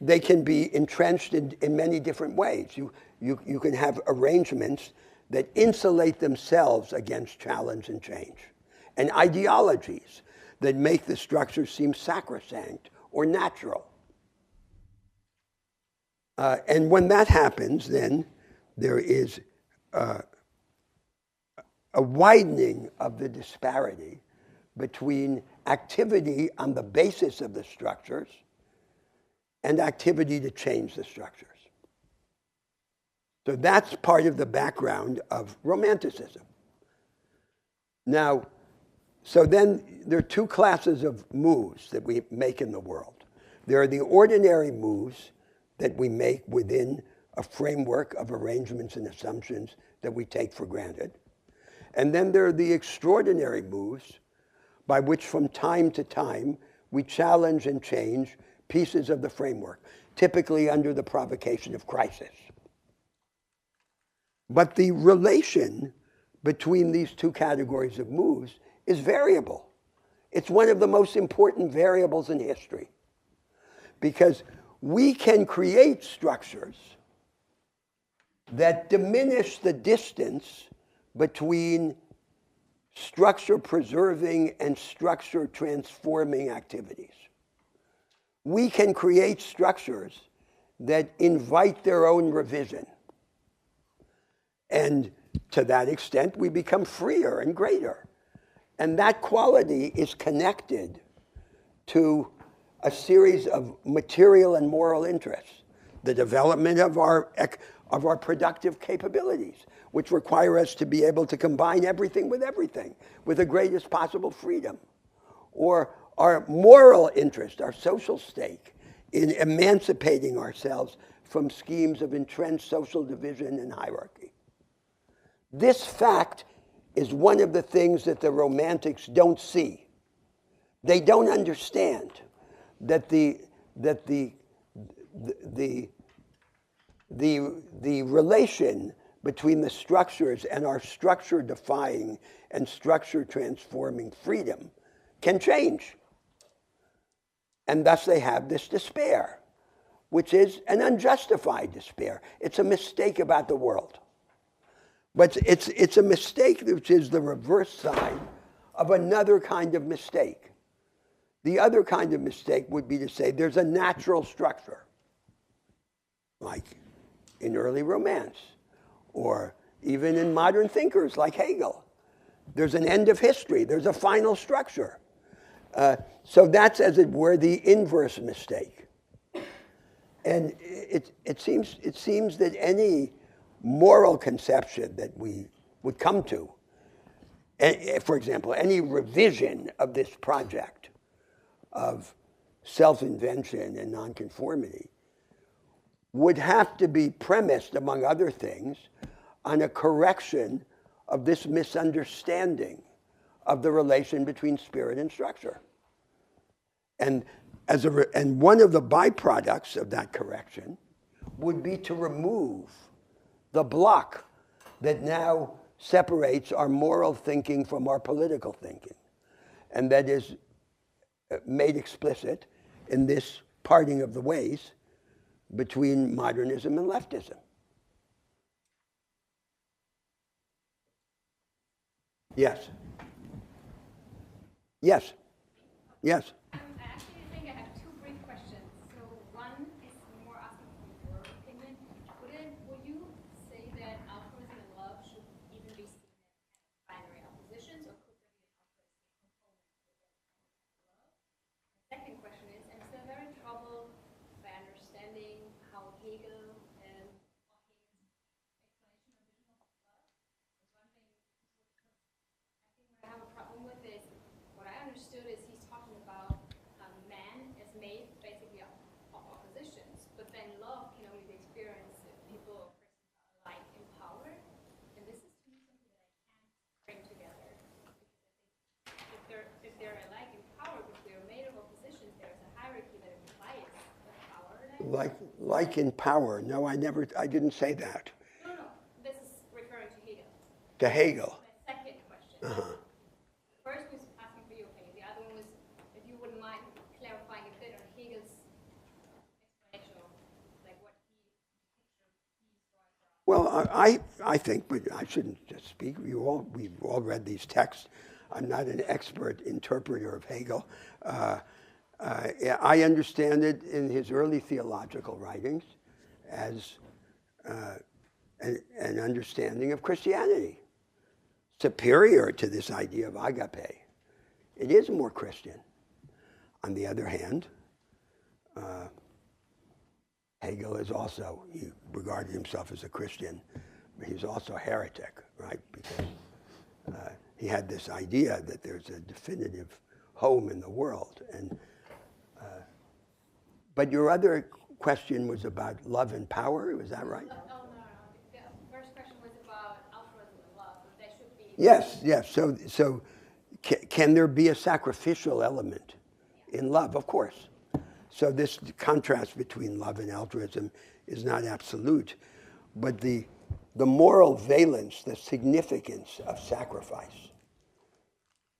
they can be entrenched in many different ways. You can have arrangements that insulate themselves against challenge and change, and ideologies that make the structure seem sacrosanct or natural. And when that happens, then there is a widening of the disparity between activity on the basis of the structures and activity to change the structures. So that's part of the background of Romanticism. Now, so then there are two classes of moves that we make in the world. There are the ordinary moves that we make within a framework of arrangements and assumptions that we take for granted. And then there are the extraordinary moves by which from time to time we challenge and change pieces of the framework, typically under the provocation of crisis. But the relation between these two categories of moves is variable. It's one of the most important variables in history, because we can create structures that diminish the distance between structure preserving and structure transforming activities. We can create structures that invite their own revision. And to that extent, we become freer and greater. And that quality is connected to a series of material and moral interests, the development of our productive capabilities, which require us to be able to combine everything with the greatest possible freedom, or our moral interest, our social stake in emancipating ourselves from schemes of entrenched social division and hierarchy. This fact is one of the things that the Romantics don't see. They don't understand that the relation between the structures and our structure-defying and structure-transforming freedom can change. And thus they have this despair, which is an unjustified despair. It's a mistake about the world. But it's a mistake which is the reverse side of another kind of mistake. The other kind of mistake would be to say there's a natural structure, like in early Romance, or even in modern thinkers like Hegel. There's an end of history. There's a final structure. So that's, as it were, the inverse mistake. And it seems that any moral conception that we would come to, for example, any revision of this project of self-invention and nonconformity, would have to be premised, among other things, on a correction of this misunderstanding of the relation between spirit and structure. And one of the byproducts of that correction would be to remove the block that now separates our moral thinking from our political thinking, and that is made explicit in this parting of the ways between modernism and leftism. Yes. Yes. Yes. I actually think I have two brief questions. So one is more asking for your opinion. Would you say that altruism and love should even be seen as binary oppositions, or could there be an altruistic component within love? The second question is, I'm still very troubled by understanding how Hegel and Hegel's explanation of vision of love. One thing, I think what I have a problem with is, what I understood is he's talking about man as made basically of oppositions, but then love can only be experienced if people or persons are alike in power. And this is to me something that I can't bring together. Because if they're alike in power, but they're made of oppositions, there's a hierarchy that implies the power. Like in power. No, I didn't say that. No. This is referring to Hegel. To Hegel. The second question. Uh-huh. First was asking for your opinion. The other one was, if you wouldn't mind clarifying a bit on Hegel's explanation of like what he Well, I think, but I shouldn't just speak. We've all read these texts. I'm not an expert interpreter of Hegel. I understand it in his early theological writings as an understanding of Christianity, superior to this idea of agape. It is more Christian. On the other hand, Hegel is also, he regarded himself as a Christian, but he's also a heretic, right? Because he had this idea that there's a definitive home in the world. But your other question was about love and power, was that right? no. The first question was about altruism and love, but that should be... Yes. So can there be a sacrificial element in love? Of course. So this contrast between love and altruism is not absolute, but the moral valence, the significance of sacrifice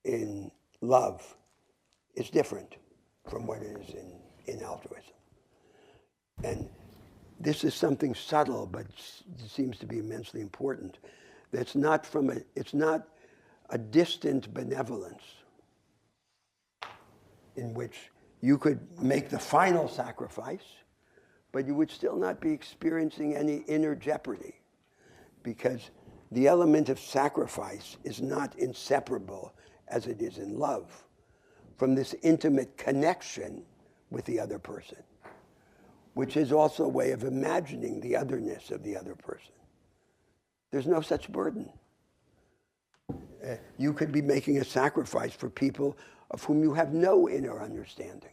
in love is different from what it is in altruism. And this is something subtle, but seems to be immensely important. It's not a distant benevolence in which you could make the final sacrifice, but you would still not be experiencing any inner jeopardy, because the element of sacrifice is not inseparable, as it is in love, from this intimate connection with the other person, which is also a way of imagining the otherness of the other person. There's no such burden. You could be making a sacrifice for people of whom you have no inner understanding.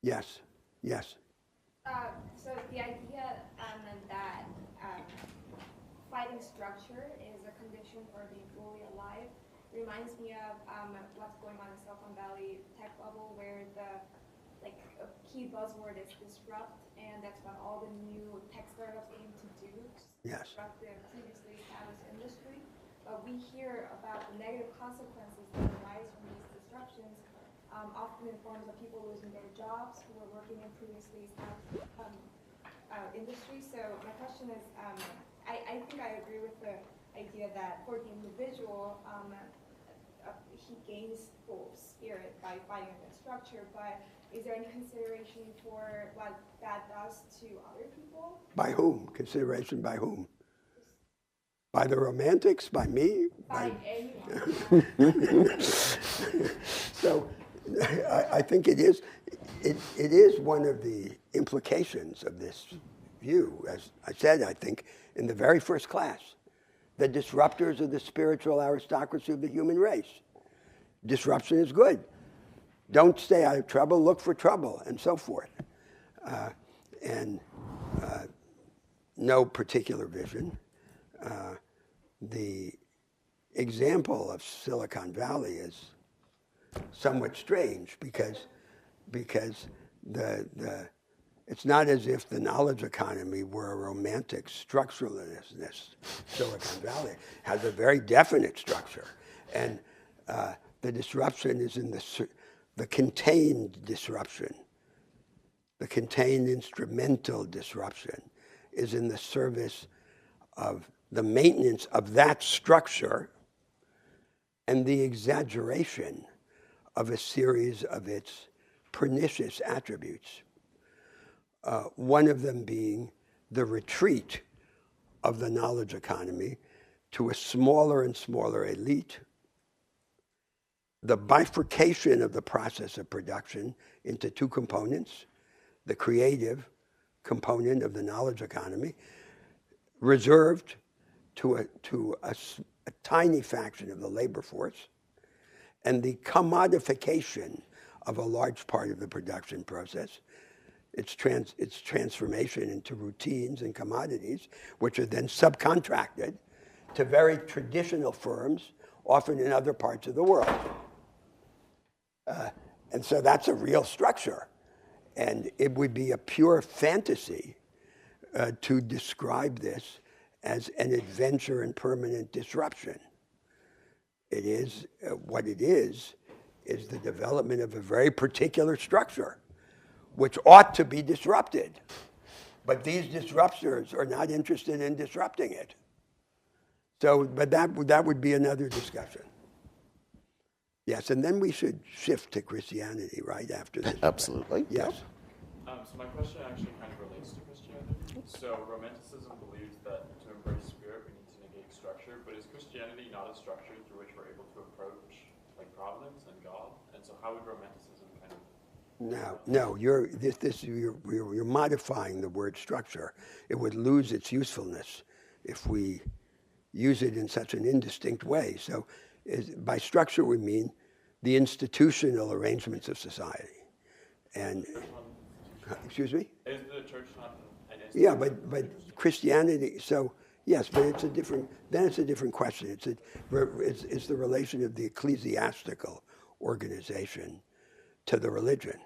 Yes, yes. So the idea that fighting structure is a condition for being fully alive reminds me of what's going on in Silicon Valley tech bubble, where a key buzzword is disrupt, and that's what all the new tech startups aim to do, Yes. disrupt the previously established industry. But we hear about the negative consequences that arise from these disruptions, often in forms of people losing their jobs who were working in previously established industries. So my question is, I think I agree with the idea that for the individual, he gains full spirit by fighting against structure, but is there any consideration for what that does to other people? By whom? Consideration by whom? By the romantics? By me? By anyone. So I think it is one of the implications of this view, as I said, I think, in the very first class. The disruptors of the spiritual aristocracy of the human race. Disruption is good. Don't stay out of trouble, look for trouble, and so forth. No particular vision. The example of Silicon Valley is somewhat strange because it's not as if the knowledge economy were a romantic structuralist. Silicon Valley has a very definite structure, and the disruption is in the contained disruption. The contained instrumental disruption is in the service of the maintenance of that structure and the exaggeration of a series of its pernicious attributes. One of them being the retreat of the knowledge economy to a smaller and smaller elite, the bifurcation of the process of production into two components, the creative component of the knowledge economy, reserved to a tiny fraction of the labor force, and the commodification of a large part of the production process, its transformation into routines and commodities, which are then subcontracted to very traditional firms, often in other parts of the world. And so that's a real structure. And it would be a pure fantasy to describe this as an adventure in permanent disruption. It is, what it is the development of a very particular structure, which ought to be disrupted. But these disruptors are not interested in disrupting it. So, but that would be another discussion. Yes, and then we should shift to Christianity right after this. Absolutely. Yes. So my question actually kind of relates to Christianity. So Romanticism believes that to embrace spirit, we need to negate structure. But is Christianity not a structure through which we're able to approach like providence and God? And so how would Romanticism kind of? No, you're modifying the word structure. It would lose its usefulness if we use it in such an indistinct way. So by structure, we mean the institutional arrangements of society. And, excuse me? Is the church not an institution? Yeah, but Christianity, so yes, but it's a different question. It's the relation of the ecclesiastical organization to the religion.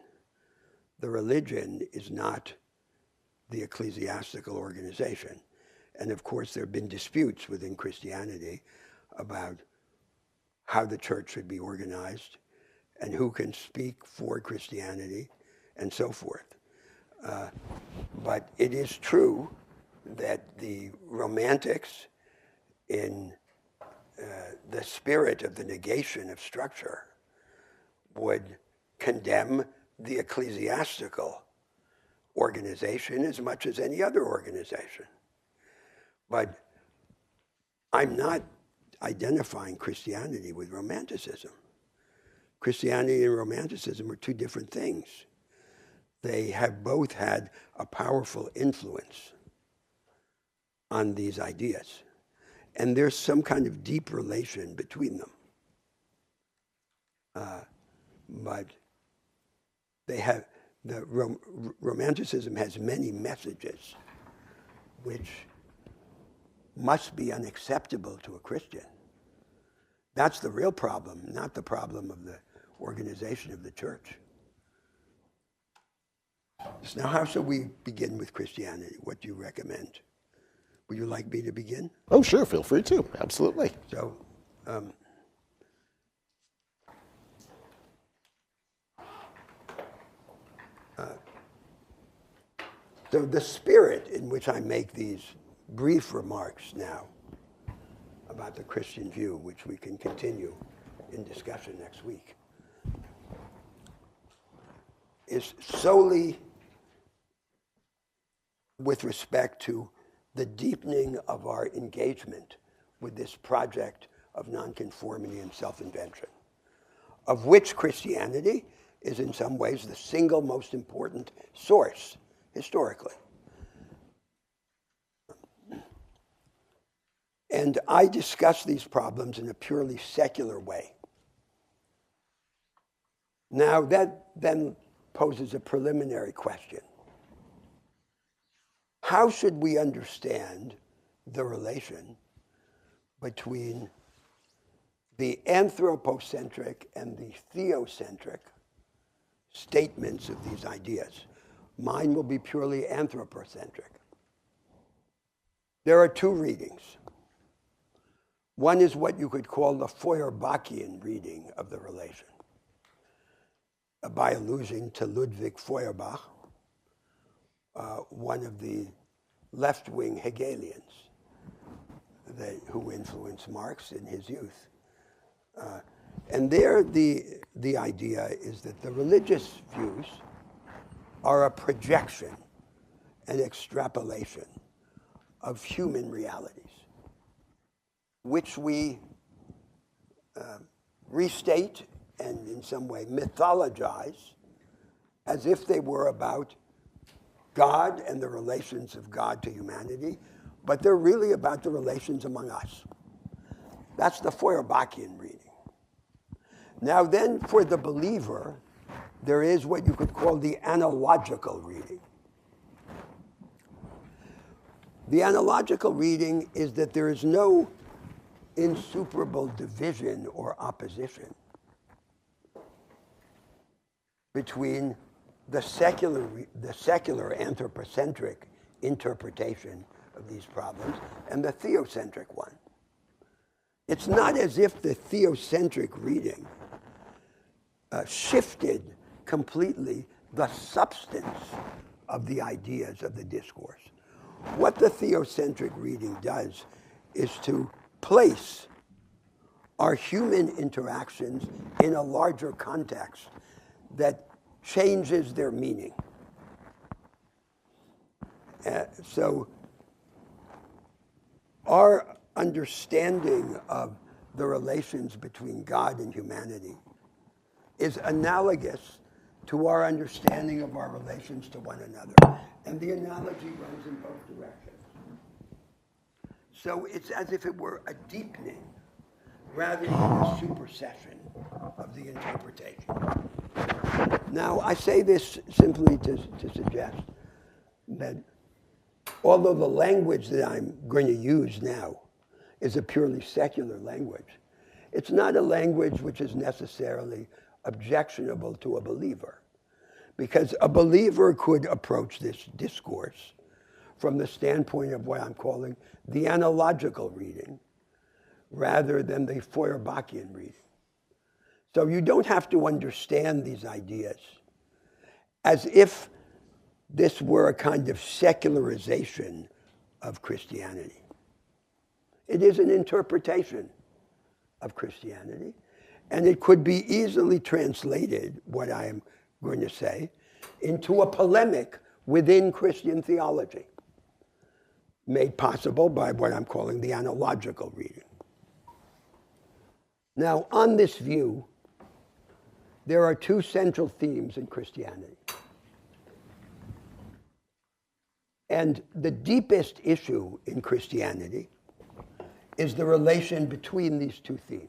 The religion is not the ecclesiastical organization. And of course, there have been disputes within Christianity about how the church should be organized and who can speak for Christianity and so forth. But it is true that the Romantics, in the spirit of the negation of structure, would condemn the ecclesiastical organization as much as any other organization. But I'm not identifying Christianity with Romanticism. Christianity and Romanticism are two different things. They have both had a powerful influence on these ideas. And there's some kind of deep relation between them. But the Romanticism has many messages which must be unacceptable to a Christian. That's the real problem, not the problem of the organization of the church. So now, how shall we begin with Christianity? What do you recommend? Would you like me to begin? Oh, sure, feel free to. Absolutely. So, so the spirit in which I make these brief remarks now about the Christian view, which we can continue in discussion next week, is solely with respect to the deepening of our engagement with this project of nonconformity and self-invention, of which Christianity is in some ways the single most important source historically. And I discuss these problems in a purely secular way. Now, that then poses a preliminary question. How should we understand the relation between the anthropocentric and the theocentric statements of these ideas? Mine will be purely anthropocentric. There are two readings. One is what you could call the Feuerbachian reading of the relation, by allusion to Ludwig Feuerbach, one of the left-wing Hegelians who influenced Marx in his youth. And there the idea is that the religious views are a projection, an extrapolation of human realities, which we restate and in some way mythologize as if they were about God and the relations of God to humanity, but they're really about the relations among us. That's the Feuerbachian reading. Now then, for the believer, there is what you could call the analogical reading. The analogical reading is that there is no insuperable division or opposition between the secular anthropocentric interpretation of these problems and the theocentric one. It's not as if the theocentric reading shifted completely the substance of the ideas of the discourse. What the theocentric reading does is to place our human interactions in a larger context that changes their meaning. So our understanding of the relations between God and humanity is analogous to our understanding of our relations to one another. And the analogy runs in both directions. So it's as if it were a deepening rather than a supersession of the interpretation. Now, I say this simply to suggest that although the language that I'm going to use now is a purely secular language, it's not a language which is necessarily objectionable to a believer, because a believer could approach this discourse from the standpoint of what I'm calling the analogical reading rather than the Feuerbachian reading. So you don't have to understand these ideas as if this were a kind of secularization of Christianity. It is an interpretation of Christianity, and it could be easily translated, what I am going to say, into a polemic within Christian theology, made possible by what I'm calling the analogical reading. Now, on this view, there are two central themes in Christianity. And the deepest issue in Christianity is the relation between these two themes.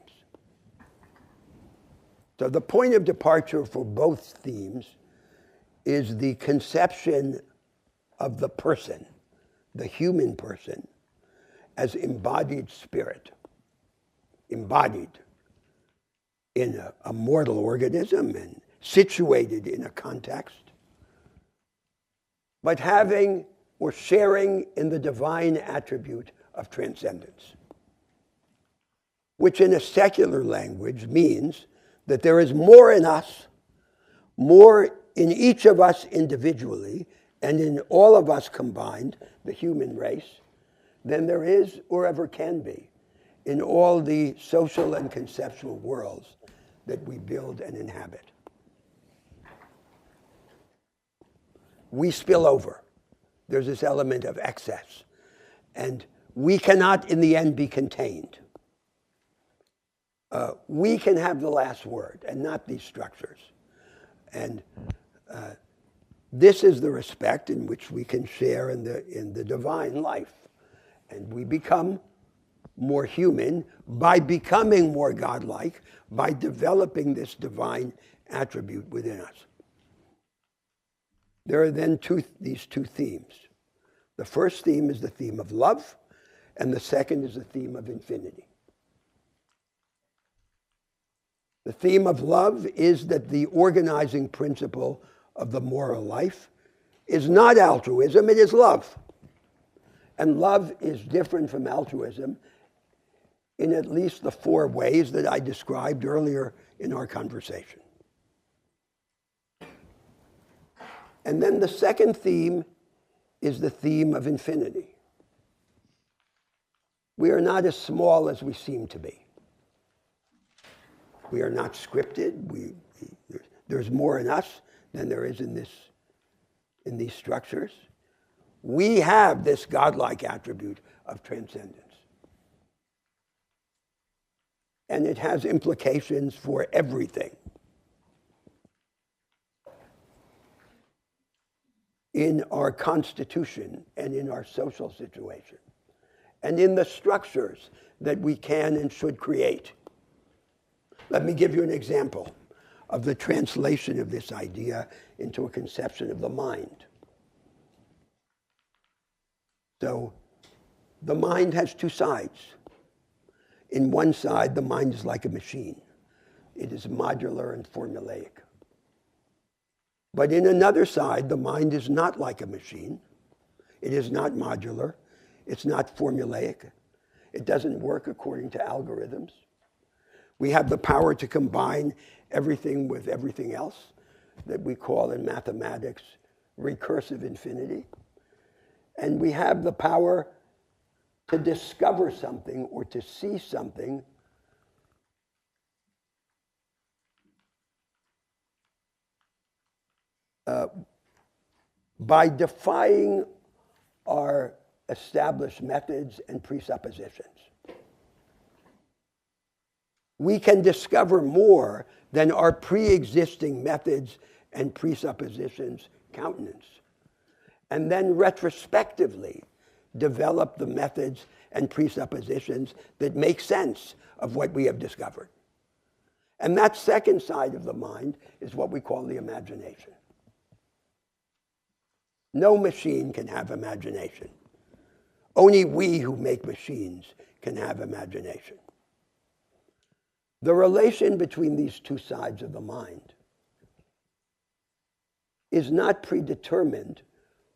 So the point of departure for both themes is the conception of the person, the human person, as embodied spirit, embodied in a mortal organism and situated in a context, but having or sharing in the divine attribute of transcendence, which in a secular language means that there is more in us, more in each of us individually, and in all of us combined, the human race, than there is or ever can be in all the social and conceptual worlds that we build and inhabit. We spill over. There's this element of excess. And we cannot, in the end, be contained. We can have the last word, and not these structures. And this is the respect in which we can share in the divine life. And we become more human by becoming more godlike, by developing this divine attribute within us. There are then these two themes. The first theme is the theme of love, and the second is the theme of infinity. The theme of love is that the organizing principle of the moral life is not altruism, it is love. And love is different from altruism in at least the 4 ways that I described earlier in our conversation. And then the second theme is the theme of infinity. We are not as small as we seem to be. We are not scripted. There's more in us than there is in these structures. We have this godlike attribute of transcendence. And it has implications for everything. In our constitution and in our social situation, and in the structures that we can and should create. Let me give you an example of the translation of this idea into a conception of the mind. So, the mind has 2 sides. In one side, the mind is like a machine. It is modular and formulaic. But in another side, the mind is not like a machine. It is not modular. It's not formulaic. It doesn't work according to algorithms. We have the power to combine everything with everything else that we call in mathematics recursive infinity. And we have the power to discover something or to see something by defying our established methods and presuppositions. We can discover more than our pre-existing methods and presuppositions countenance, and then retrospectively develop the methods and presuppositions that make sense of what we have discovered. And that second side of the mind is what we call the imagination. No machine can have imagination. Only we who make machines can have imagination. The relation between these 2 sides of the mind is not predetermined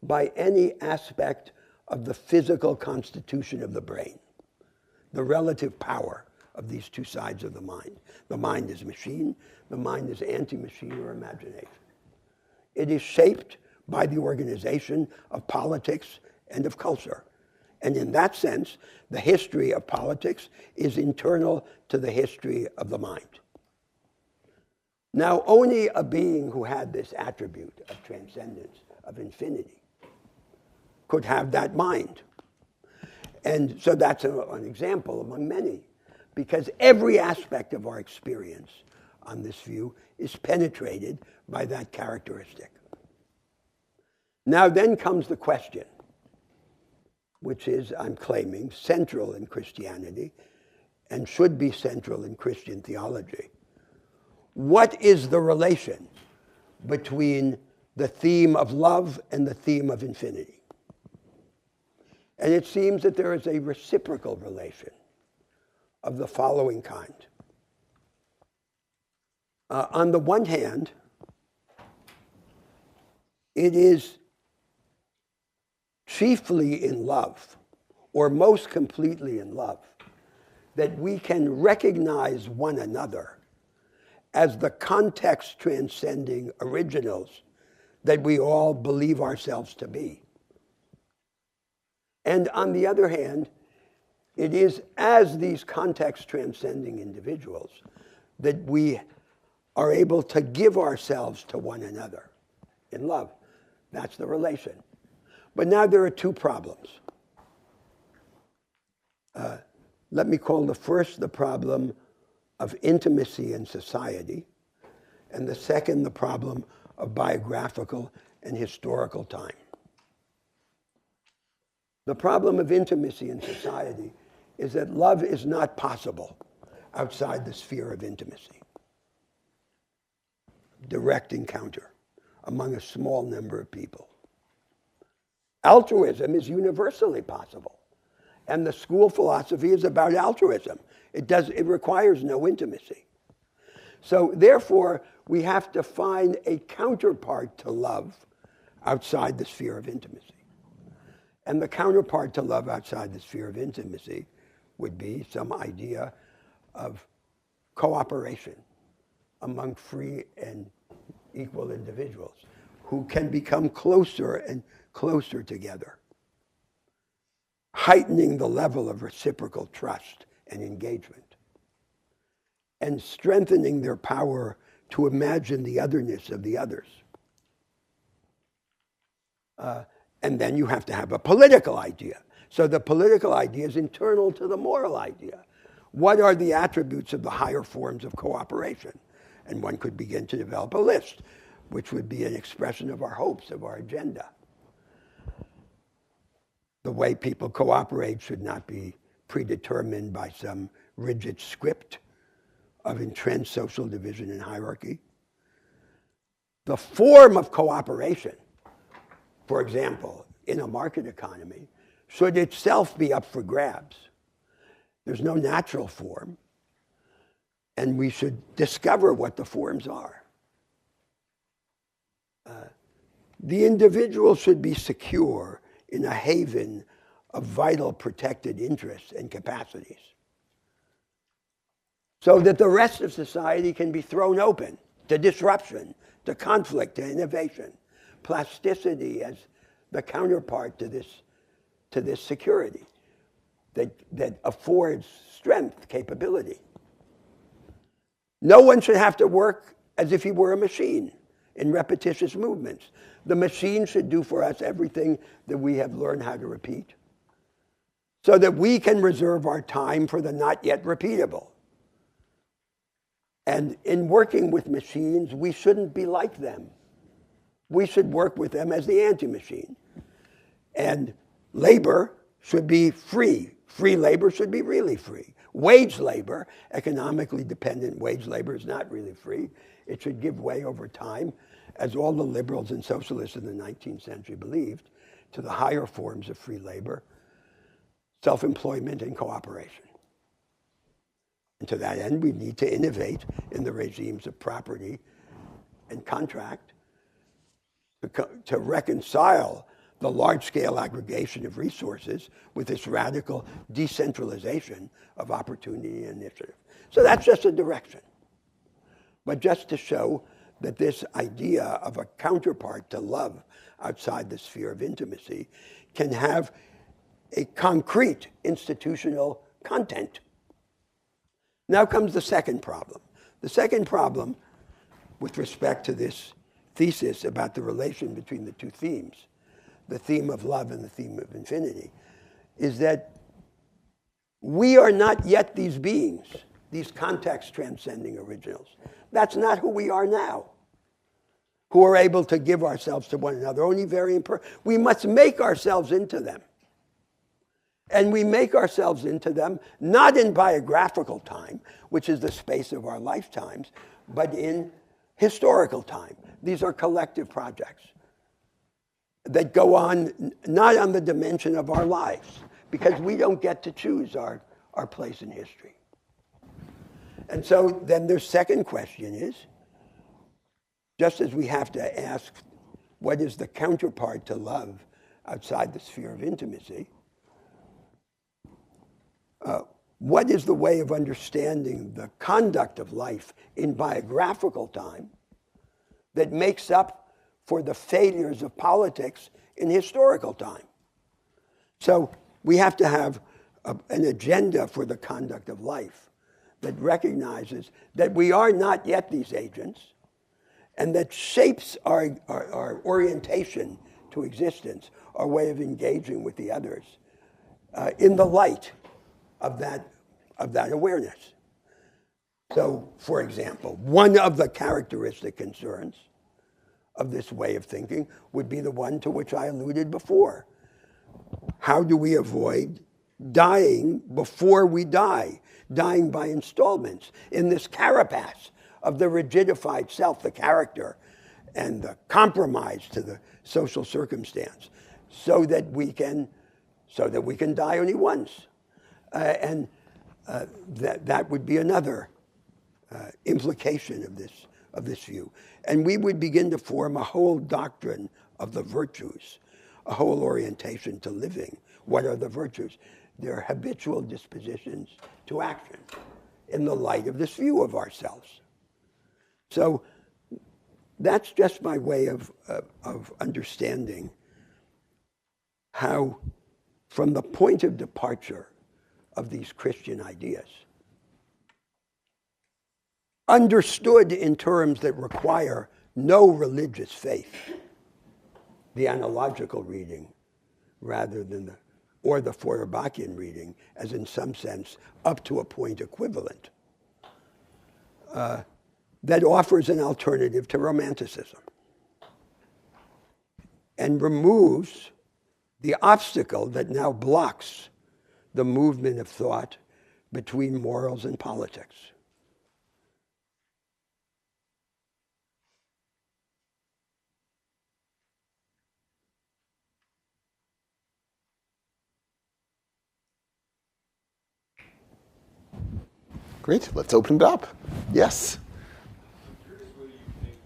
by any aspect of the physical constitution of the brain, the relative power of these 2 sides of the mind. The mind is machine, the mind is anti-machine or imagination. It is shaped by the organization of politics and of culture. And in that sense, the history of politics is internal to the history of the mind. Now, only a being who had this attribute of transcendence, of infinity, could have that mind. And so that's an example among many, because every aspect of our experience on this view is penetrated by that characteristic. Now then comes the question, which is, I'm claiming, central in Christianity and should be central in Christian theology. What is the relation between the theme of love and the theme of infinity. And it seems that there is a reciprocal relation of the following kind. On the one hand, it is chiefly in love, or most completely in love, that we can recognize one another as the context transcending originals that we all believe ourselves to be. And on the other hand, it is as these context transcending individuals that we are able to give ourselves to one another in love. That's the relation. But now there are two problems. Let me call the first the problem of intimacy in society, and the second the problem of biographical and historical time. The problem of intimacy in society is that love is not possible outside the sphere of intimacy. Direct encounter among a small number of people. Altruism is universally possible, and the school philosophy is about altruism. It requires no intimacy. So therefore, we have to find a counterpart to love outside the sphere of intimacy. And the counterpart to love outside the sphere of intimacy would be some idea of cooperation among free and equal individuals who can become closer and closer together, heightening the level of reciprocal trust and engagement, and strengthening their power to imagine the otherness of the others. And then you have to have a political idea. So the political idea is internal to the moral idea. What are the attributes of the higher forms of cooperation? And one could begin to develop a list, which would be an expression of our hopes, of our agenda. The way people cooperate should not be predetermined by some rigid script of entrenched social division and hierarchy. The form of cooperation, for example, in a market economy, should itself be up for grabs. There's no natural form, and we should discover what the forms are. The individual should be secure in a haven of vital protected interests and capacities, so that the rest of society can be thrown open to disruption, to conflict, to innovation. Plasticity as the counterpart to this security that affords strength, capability. No one should have to work as if he were a machine in repetitious movements. The machine should do for us everything that we have learned how to repeat, so that we can reserve our time for the not yet repeatable. And in working with machines, we shouldn't be like them. We should work with them as the anti-machine. And labor should be free. Free labor should be really free. Wage labor, economically dependent wage labor, is not really free. It should give way over time, as all the liberals and socialists in the 19th century believed, to the higher forms of free labor, self-employment and cooperation. And to that end, we need to innovate in the regimes of property and contract to reconcile the large-scale aggregation of resources with this radical decentralization of opportunity and initiative. So that's just a direction. But just to show that this idea of a counterpart to love outside the sphere of intimacy can have a concrete institutional content. Now comes the second problem. The second problem with respect to this thesis about the relation between the two themes, the theme of love and the theme of infinity, is that we are not yet these beings, these context-transcending originals. That's not who we are now, who are able to give ourselves to one another, only very imperfect. We must make ourselves into them. And we make ourselves into them not in biographical time, which is the space of our lifetimes, but in historical time. These are collective projects that go on, not on the dimension of our lives, because we don't get to choose our place in history. And so then their second question is, just as we have to ask what is the counterpart to love outside the sphere of intimacy, what is the way of understanding the conduct of life in biographical time that makes up for the failures of politics in historical time? So we have to have an agenda for the conduct of life that recognizes that we are not yet these agents, and that shapes our orientation to existence, our way of engaging with the others, in the light of that awareness. So, for example, one of the characteristic concerns of this way of thinking would be the one to which I alluded before. How do we avoid dying before we die, dying by installments in this carapace of the rigidified self, the character, and the compromise to the social circumstance, so that we can die only once, and that would be another implication of this view. And we would begin to form a whole doctrine of the virtues, a whole orientation to living. What are the virtues? They're habitual dispositions to action in the light of this view of ourselves. So that's just my way of understanding how, from the point of departure of these Christian ideas, understood in terms that require no religious faith, the analogical reading rather than the Feuerbachian reading, as in some sense up to a point equivalent, that offers an alternative to Romanticism and removes the obstacle that now blocks the movement of thought between morals and politics. Great, let's open it up. Yes? I'm curious whether you think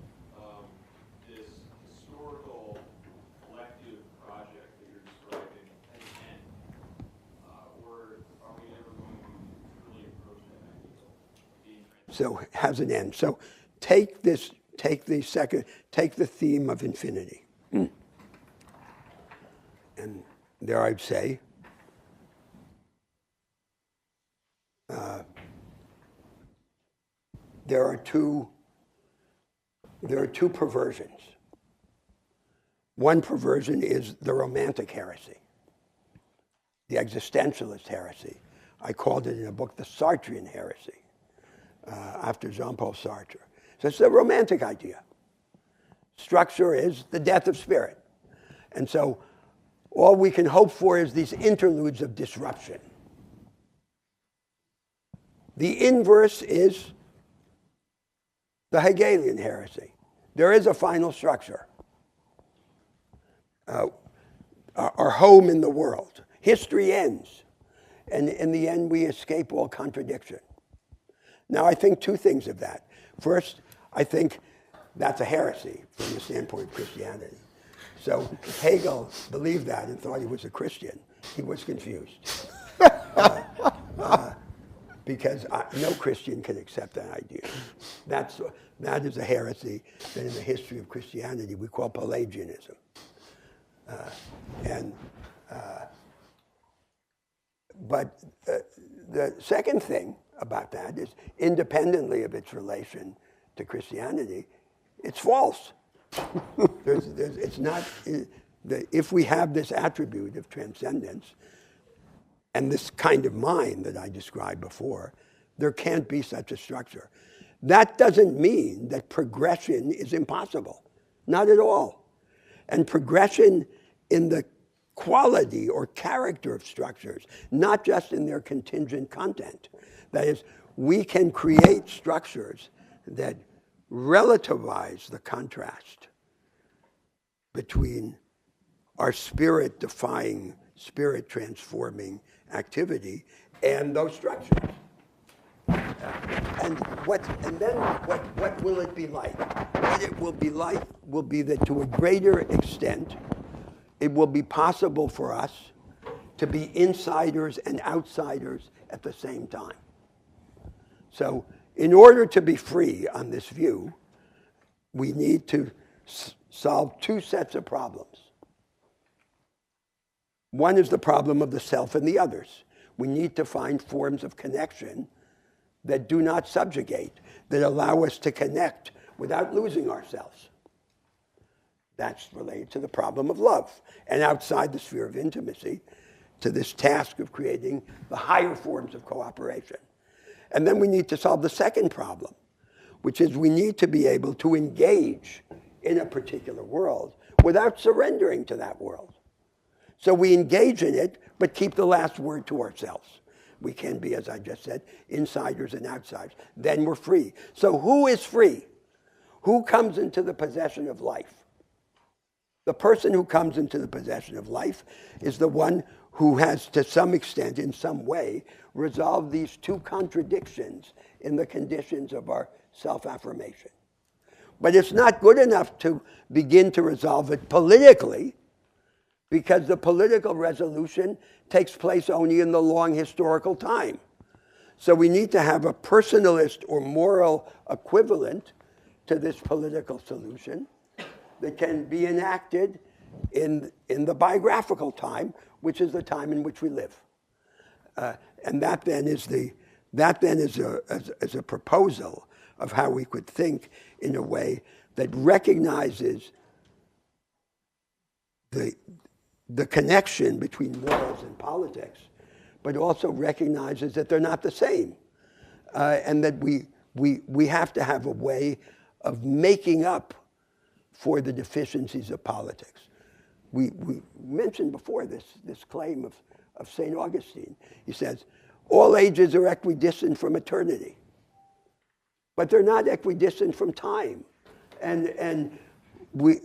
this historical collective project that you're describing has an end, or are we ever going to truly approach that ideal? So has an end. So take the theme of infinity. And there I'd say, there are two perversions. One perversion is the romantic heresy, the existentialist heresy. I called it in a book the Sartrean heresy, after Jean-Paul Sartre. So it's the romantic idea. Structure is the death of spirit. And so all we can hope for is these interludes of disruption. The inverse is the Hegelian heresy. There is a final structure. Our home in the world. History ends. And in the end, we escape all contradiction. Now, I think two things of that. First, I think that's a heresy from the standpoint of Christianity. So Hegel believed that and thought he was a Christian. He was confused. Because no Christian can accept that idea. That is a heresy that in the history of Christianity we call Pelagianism. But the second thing about that is, independently of its relation to Christianity, it's false. It's not. If we have this attribute of transcendence and this kind of mind that I described before, there can't be such a structure. That doesn't mean that progression is impossible. Not at all. And progression in the quality or character of structures, not just in their contingent content. That is, we can create structures that relativize the contrast between our spirit-defying, spirit-transforming activity and those structures. And then what will it be like? What it will be like will be that to a greater extent, it will be possible for us to be insiders and outsiders at the same time. So in order to be free on this view, we need to solve two sets of problems. One is the problem of the self and the others. We need to find forms of connection that do not subjugate, that allow us to connect without losing ourselves. That's related to the problem of love. And outside the sphere of intimacy, to this task of creating the higher forms of cooperation. And then we need to solve the second problem, which is we need to be able to engage in a particular world without surrendering to that world. So we engage in it, but keep the last word to ourselves. We can be, as I just said, insiders and outsiders. Then we're free. So who is free? Who comes into the possession of life? The person who comes into the possession of life is the one who has, to some extent, in some way, resolved these two contradictions in the conditions of our self-affirmation. But it's not good enough to begin to resolve it politically, because the political resolution takes place only in the long historical time. So we need to have a personalist or moral equivalent to this political solution that can be enacted in the biographical time, which is the time in which we live. And that then is a proposal of how we could think in a way that recognizes the connection between morals and politics, but also recognizes that they're not the same, and that we have to have a way of making up for the deficiencies of politics. We mentioned before this claim of St. Augustine. He says, all ages are equidistant from eternity, but they're not equidistant from time. And we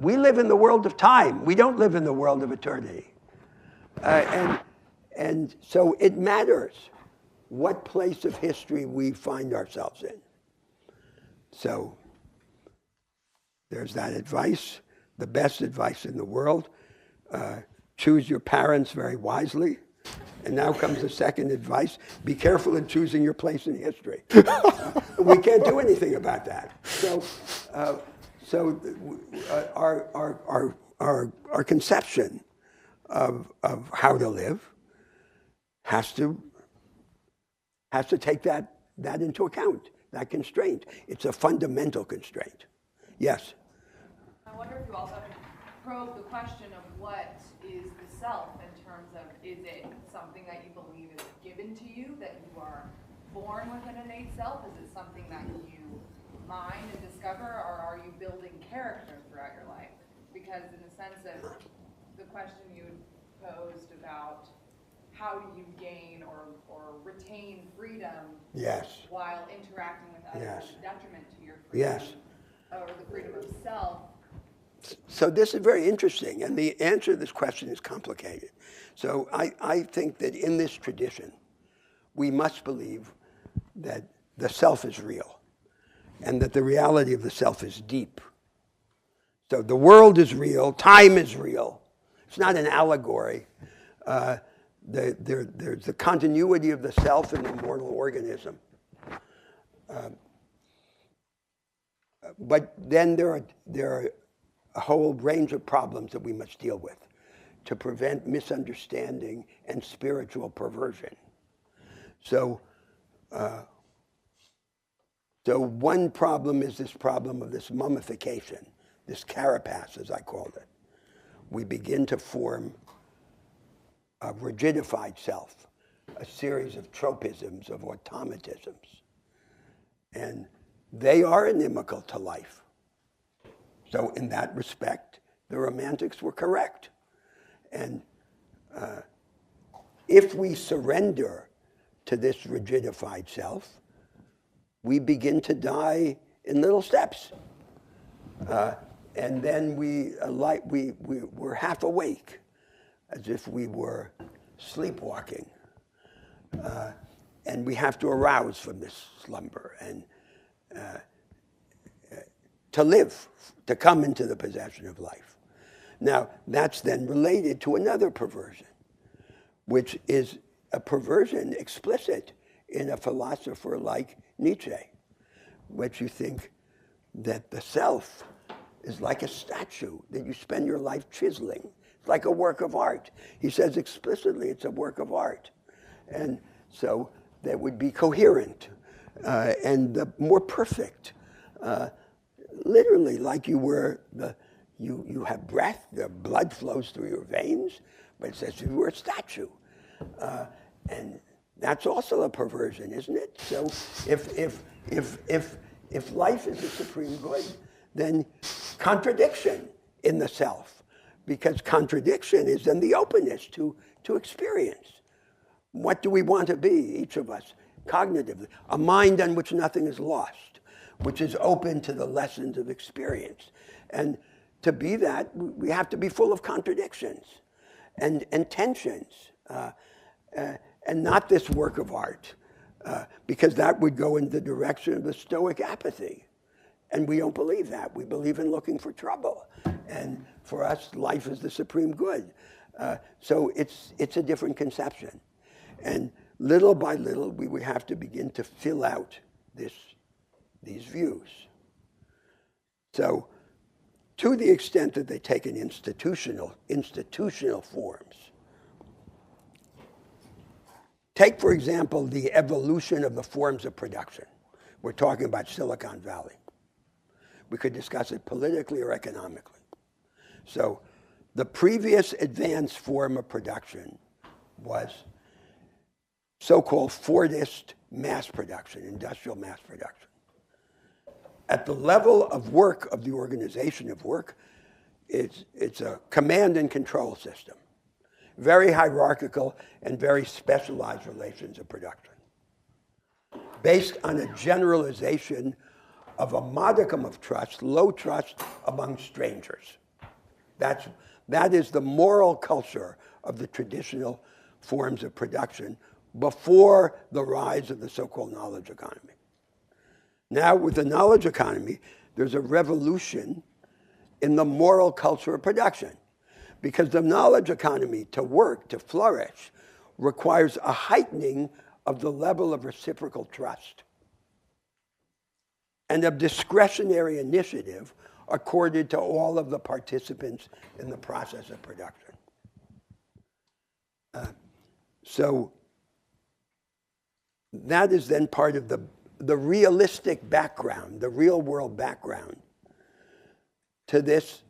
live in the world of time. We don't live in the world of eternity. And so it matters what place of history we find ourselves in. So there's that advice, the best advice in the world. Choose your parents very wisely. And now comes the second advice. Be careful in choosing your place in history. We can't do anything about that. So our conception of how to live has to take that into account, that constraint. It's a fundamental constraint. Yes? I wonder if you also have to probe the question of what is the self in terms of, is it something that you believe is given to you, that you are born with an innate self? Is it something that you mind and discover, or are you building character throughout your life? Because in the sense of the question you posed about how do you gain or retain freedom, yes, while interacting with others, yes, as a detriment to your freedom, yes, or the freedom of self. So this is very interesting, and the answer to this question is complicated. So I think that in this tradition, we must believe that the self is real, and that the reality of the self is deep. So the world is real, time is real. It's not an allegory. There's the continuity of the self in the mortal organism. But then there are a whole range of problems that we must deal with to prevent misunderstanding and spiritual perversion. So one problem is this problem of this mummification, this carapace, as I called it. We begin to form a rigidified self, a series of tropisms, of automatisms. And they are inimical to life. So in that respect, the Romantics were correct. And if we surrender to this rigidified self, we begin to die in little steps. And then we're half awake, as if we were sleepwalking. And we have to arouse from this slumber and to live, to come into the possession of life. Now, that's then related to another perversion, which is a perversion explicit in a philosopher like Nietzsche, which you think that the self is like a statue that you spend your life chiseling. It's like a work of art. He says explicitly it's a work of art. And so that would be coherent and more perfect. Literally, like you were, you have breath, the blood flows through your veins, but it says you were a statue. And that's also a perversion, isn't it? So if life is the supreme good, then contradiction in the self, because contradiction is then the openness to experience. What do we want to be, each of us, cognitively? A mind on which nothing is lost, which is open to the lessons of experience. And to be that, we have to be full of contradictions and tensions, and not this work of art, because that would go in the direction of the Stoic apathy. And we don't believe that. We believe in looking for trouble. And for us, life is the supreme good. So it's a different conception. And little by little, we would have to begin to fill out these views. So to the extent that they take an institutional forms, take, for example, the evolution of the forms of production. We're talking about Silicon Valley. We could discuss it politically or economically. So the previous advanced form of production was so-called Fordist mass production, industrial mass production. At the level of work, of the organization of work, it's a command and control system. Very hierarchical and very specialized relations of production, based on a generalization of a modicum of trust, low trust among strangers. That is the moral culture of the traditional forms of production before the rise of the so-called knowledge economy. Now, with the knowledge economy, there's a revolution in the moral culture of production, because the knowledge economy, to work, to flourish, requires a heightening of the level of reciprocal trust and of discretionary initiative accorded to all of the participants in the process of production. So that is then part of the realistic background, the real world background to this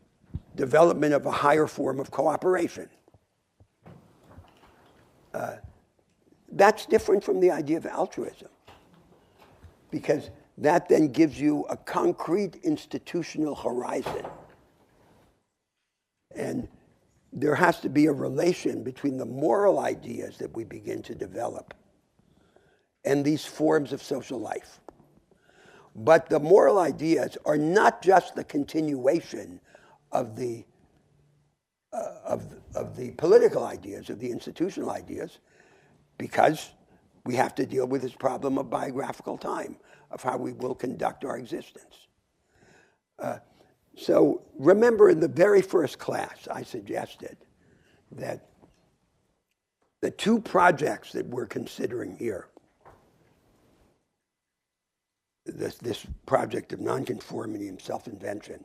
development of a higher form of cooperation. That's different from the idea of altruism, because that then gives you a concrete institutional horizon. And there has to be a relation between the moral ideas that we begin to develop and these forms of social life. But the moral ideas are not just the continuation of the political ideas, of the institutional ideas, because we have to deal with this problem of biographical time, of how we will conduct our existence. So remember, in the very first class, I suggested that the two projects that we're considering here, this project of nonconformity and self-invention,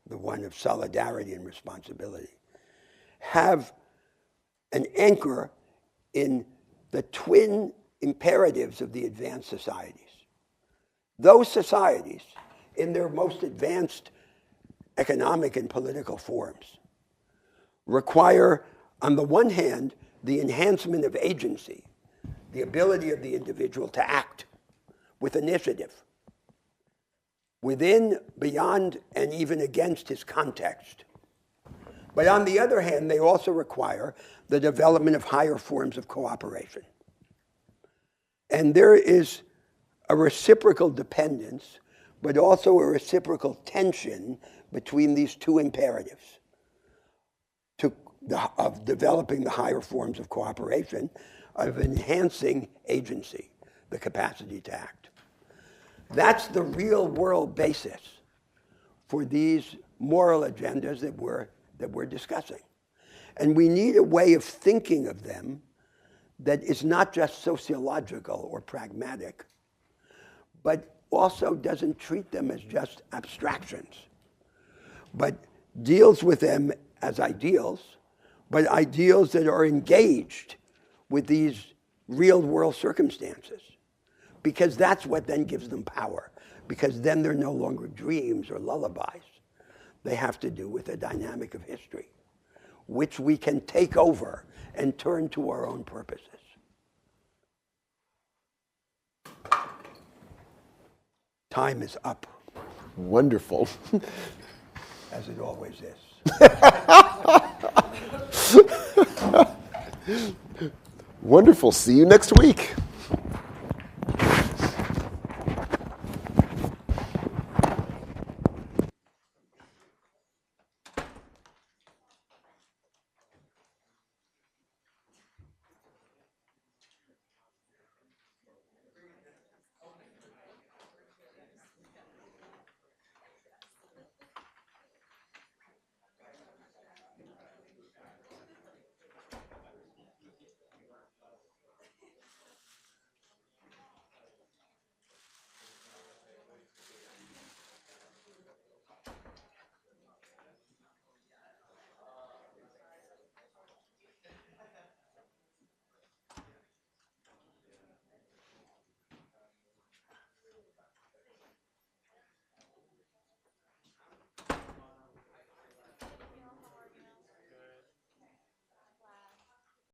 the one of solidarity and responsibility, have an anchor in the twin imperatives of the advanced societies. Those societies, in their most advanced economic and political forms, require, on the one hand, the enhancement of agency, the ability of the individual to act with initiative, within, beyond, and even against his context. But on the other hand, they also require the development of higher forms of cooperation. And there is a reciprocal dependence, but also a reciprocal tension between these two imperatives of developing the higher forms of cooperation, of enhancing agency, the capacity to act. That's the real world basis for these moral agendas that we're discussing. And we need a way of thinking of them that is not just sociological or pragmatic, but also doesn't treat them as just abstractions, but deals with them as ideals, but ideals that are engaged with these real world circumstances. Because that's what then gives them power. Because then they're no longer dreams or lullabies. They have to do with the dynamic of history, which we can take over and turn to our own purposes. Time is up. Wonderful. As it always is. Wonderful. See you next week.